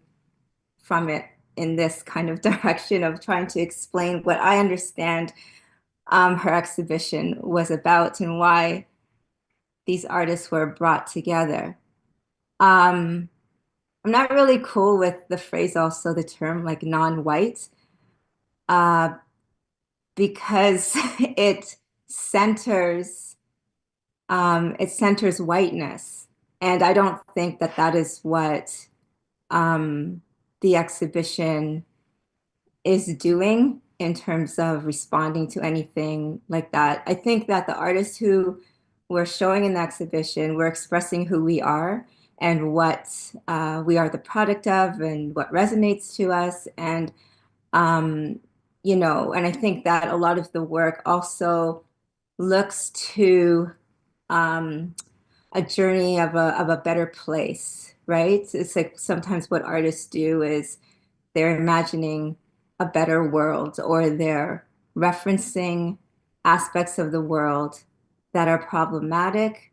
from it in this kind of direction of trying to explain what I understand her exhibition was about and why these artists were brought together. I'm not really cool with the phrase, also the term like non-white, uh, because centers it centers whiteness, and I don't think that that is what the exhibition is doing in terms of responding to anything like that. I think that the artists who were showing in the exhibition were expressing who we are and what we are the product of and what resonates to us. And, and I think that a lot of the work also looks to um, a journey of a better place, right? It's like sometimes what artists do is they're imagining a better world, or they're referencing aspects of the world that are problematic,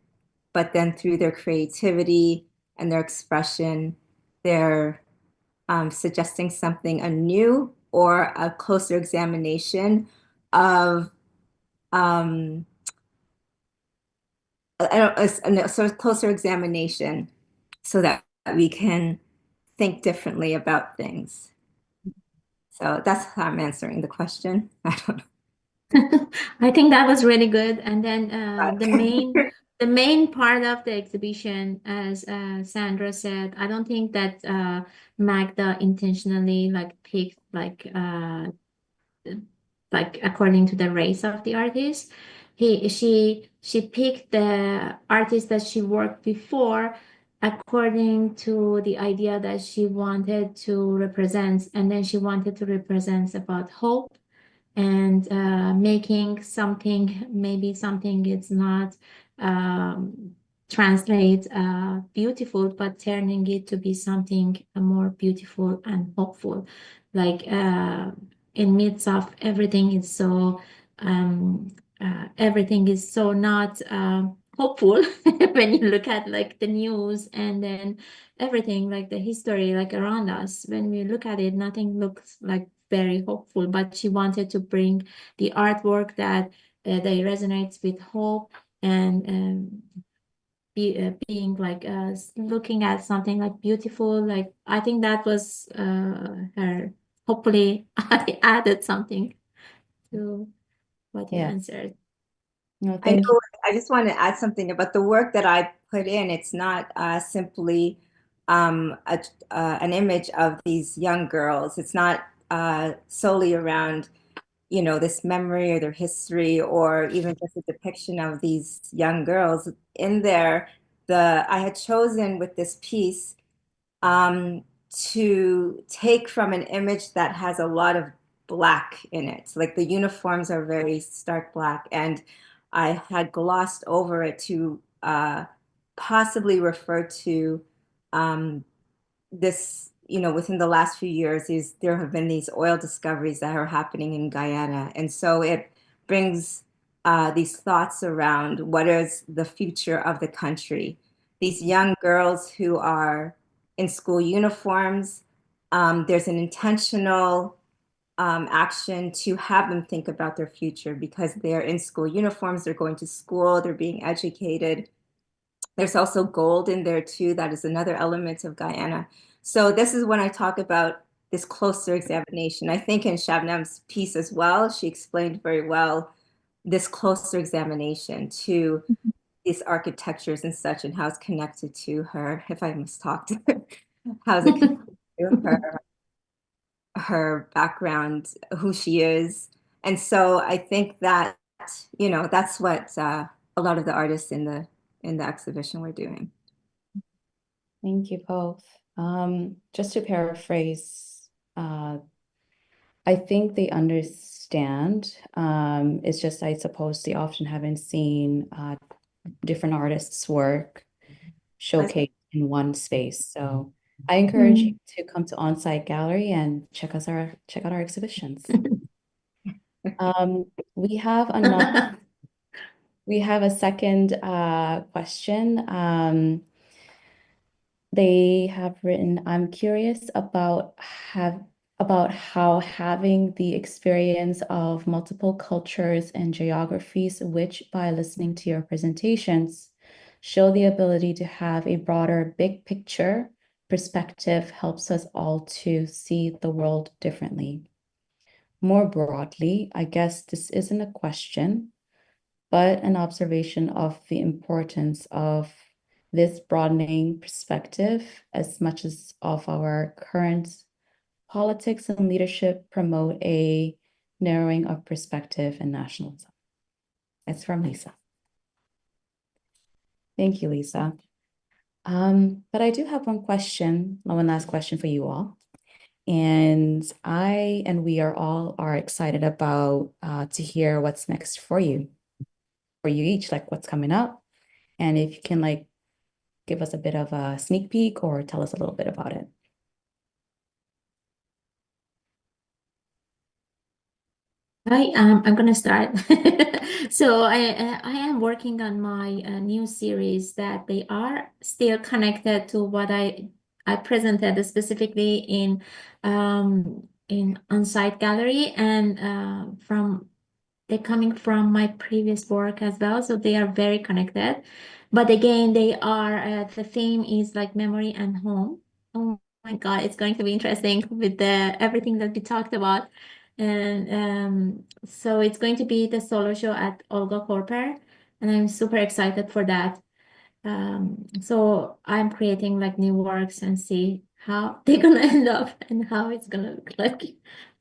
but then through their creativity and their expression, they're suggesting something anew or a closer examination of um, I don't, a sort of closer examination so that we can think differently about things. So that's how I'm answering the question. I don't know. I think that was really good. And then But the main part of the exhibition, as Sandra said, I don't think that Magda intentionally like picked like according to the race of the artist. She picked the artist that she worked before according to the idea that she wanted to represent, and then she wanted to represent about hope and making something, maybe something it's not um, translate beautiful, but turning it to be something more beautiful and hopeful. Like in midst of everything is so everything is so not hopeful when you look at like the news and then everything like the history like around us. When we look at it, nothing looks like very hopeful, but she wanted to bring the artwork that they resonates with hope and being like looking at something like beautiful. Like I think that was her. Hopefully, I added something to what you Yeah. answered. No, I thank you. know, I just want to add something about the work that I put in. It's not simply an image of these young girls. It's not solely around, this memory or their history, or even just a depiction of these young girls. In there, I had chosen with this piece um, to take from an image that has a lot of black in it. Like the uniforms are very stark black, and I had glossed over it to possibly refer to um, this, within the last few years, there have been these oil discoveries that are happening in Guyana. And so it brings these thoughts around what is the future of the country. These young girls who are in school uniforms, there's an intentional action to have them think about their future because they're in school uniforms, they're going to school, they're being educated. There's also gold in there too. That is another element of Guyana. So this is when I talk about this closer examination. I think in Shabnam's piece as well, she explained very well this closer examination to these architectures and such, and how it's connected to her, if I must talk to her, how's it connected to her background, who she is. And so I think that, that's what a lot of the artists in the exhibition were doing. Thank you both. Just to paraphrase, I think they understand. It's just, I suppose, they often haven't seen different artists' work showcased in one space. So I encourage you to come to On-Site Gallery and check out our exhibitions. We have a second question. They have written, I'm curious about how having the experience of multiple cultures and geographies, which by listening to your presentations, show the ability to have a broader big picture perspective helps us all to see the world differently. More broadly, I guess this isn't a question, but an observation of the importance of this broadening perspective as much as of our current politics and leadership promote a narrowing of perspective and nationalism. It's from Lisa. Thank you, Lisa. But I do have one last question for you all. And we are all excited about to hear what's next for you each, like what's coming up. And if you can like give us a bit of a sneak peek or tell us a little bit about it. I'm gonna start. So I am working on my new series that they are still connected to what I presented specifically in on-site gallery and they're coming from my previous work as well, so they are very connected. But again, they are the theme is like memory and home. Oh my God, it's going to be interesting with the everything that we talked about. And so it's going to be the solo show at Olga Korper, and I'm super excited for that. So I'm creating like new works and see how they're gonna end up and how it's gonna look like.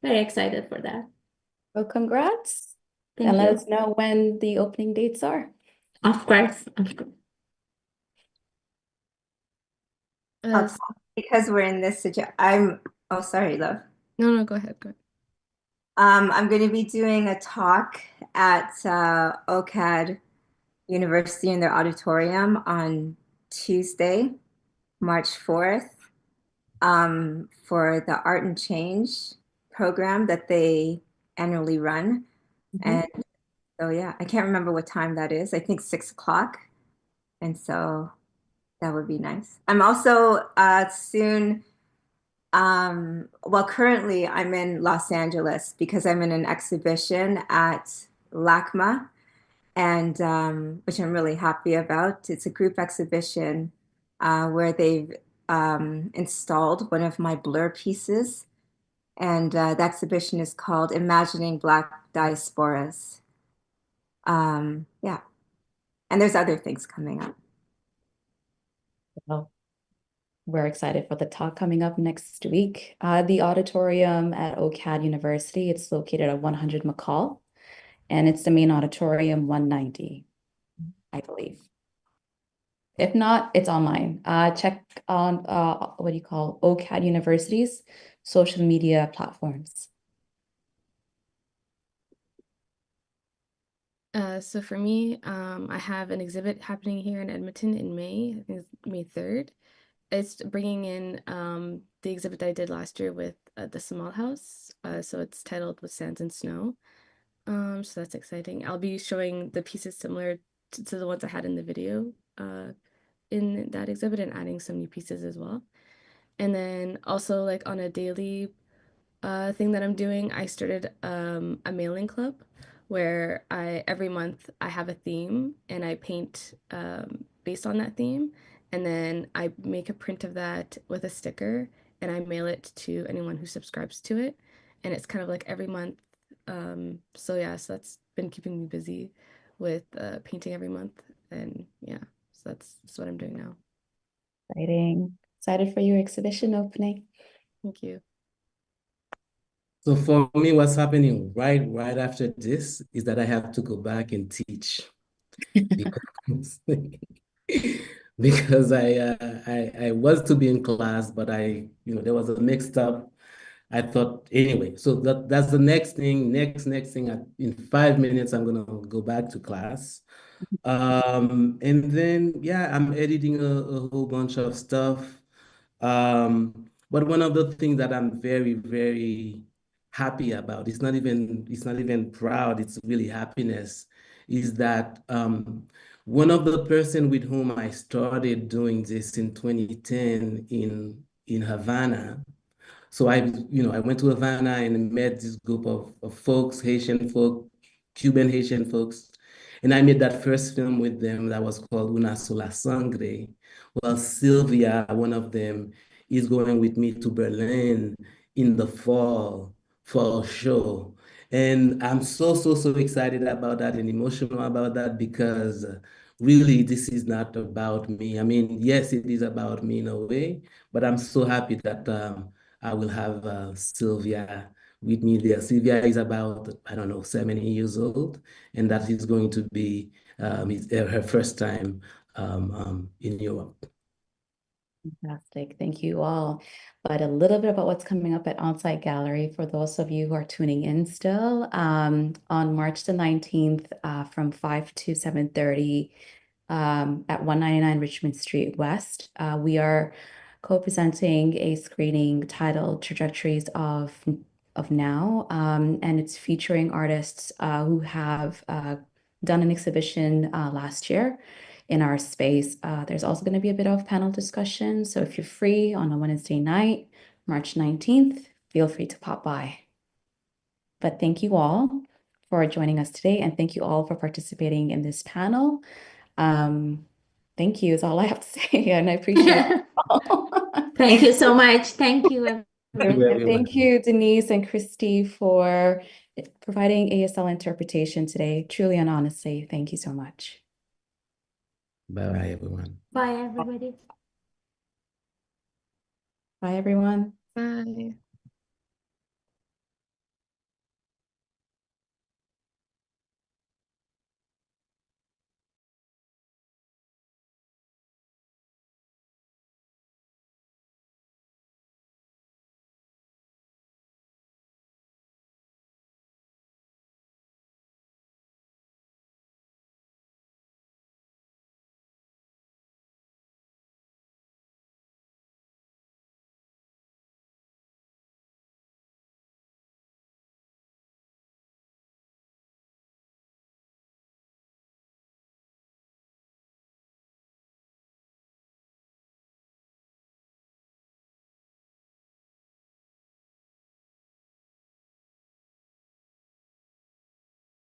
Very excited for that. Well, congrats. Thank And let you. us know when the opening dates are. Of course, of course. Because we're in this situation, oh, sorry, love. No, go ahead. Go ahead. I'm going to be doing a talk at OCAD University in their auditorium on Tuesday, March 4th, for the Art and Change program that they annually run. And so, yeah, I can't remember what time that is. I think 6 o'clock. And so that would be nice. I'm also soon, well, currently I'm in Los Angeles because I'm in an exhibition at LACMA, and which I'm really happy about. It's a group exhibition where they've installed one of my blur pieces, and the exhibition is called Imagining Black Diasporas. Yeah, and there's other things coming up. Well, we're excited for the talk coming up next week. The auditorium at OCAD University, it's located at 100 McCall, and it's the main auditorium 190, I believe. If not, it's online. Check on what do you call OCAD University's social media platforms. So for me, I have an exhibit happening here in Edmonton in May. I think it's May 3rd. It's bringing in the exhibit that I did last year with the Samal House. So it's titled With Sands and Snow. So that's exciting. I'll be showing the pieces similar to the ones I had in the video in that exhibit and adding some new pieces as well. And then also like on a daily thing that I'm doing, I started a mailing club where every month I have a theme and I paint based on that theme, and then I make a print of that with a sticker and I mail it to anyone who subscribes to it, and it's kind of like every month. So yeah, so that's been keeping me busy with painting every month, and yeah, so that's what I'm doing now. Exciting. Excited for your exhibition opening. Thank you. So for me, what's happening right after this is that I have to go back and teach because because I was to be in class, but there was a mixed up. I thought anyway. So that's the next thing. Next thing. In 5 minutes, I'm gonna go back to class. And then yeah, I'm editing a whole bunch of stuff. But one of the things that I'm very, very happy about, it's not even proud, it's really happiness, is that one of the person with whom I started doing this in 2010 in Havana. So I went to Havana and met this group of folks, Haitian folk, Cuban Haitian folks. And I made that first film with them that was called Una Sola Sangre. Well, Sylvia, one of them, is going with me to Berlin in the fall for a show. And I'm so excited about that and emotional about that because really this is not about me. I mean, yes, it is about me in a way, but I'm so happy that I will have Sylvia with me there. Sylvia is about, I don't know, 70 years old, and that is going to be her first time in Europe. Fantastic. Thank you all. But a little bit about what's coming up at Onsite Gallery for those of you who are tuning in still. On March the 19th, from 5 to 7:30 at 199 Richmond Street West, we are co-presenting a screening titled Trajectories of Now, and it's featuring artists who have done an exhibition last year in our space. There's also going to be a bit of panel discussion. So if you're free on a Wednesday night, March 19th, feel free to pop by. But thank you all for joining us today, and thank you all for participating in this panel. Thank you is all I have to say, and I appreciate it all. Thank you so much. Thank you, you, everyone. everyone. Thank you, Denise and Christy, for providing ASL interpretation today. Truly and honestly, thank you so much. Bye-bye, everyone. Bye, everybody. Bye, everyone. Bye.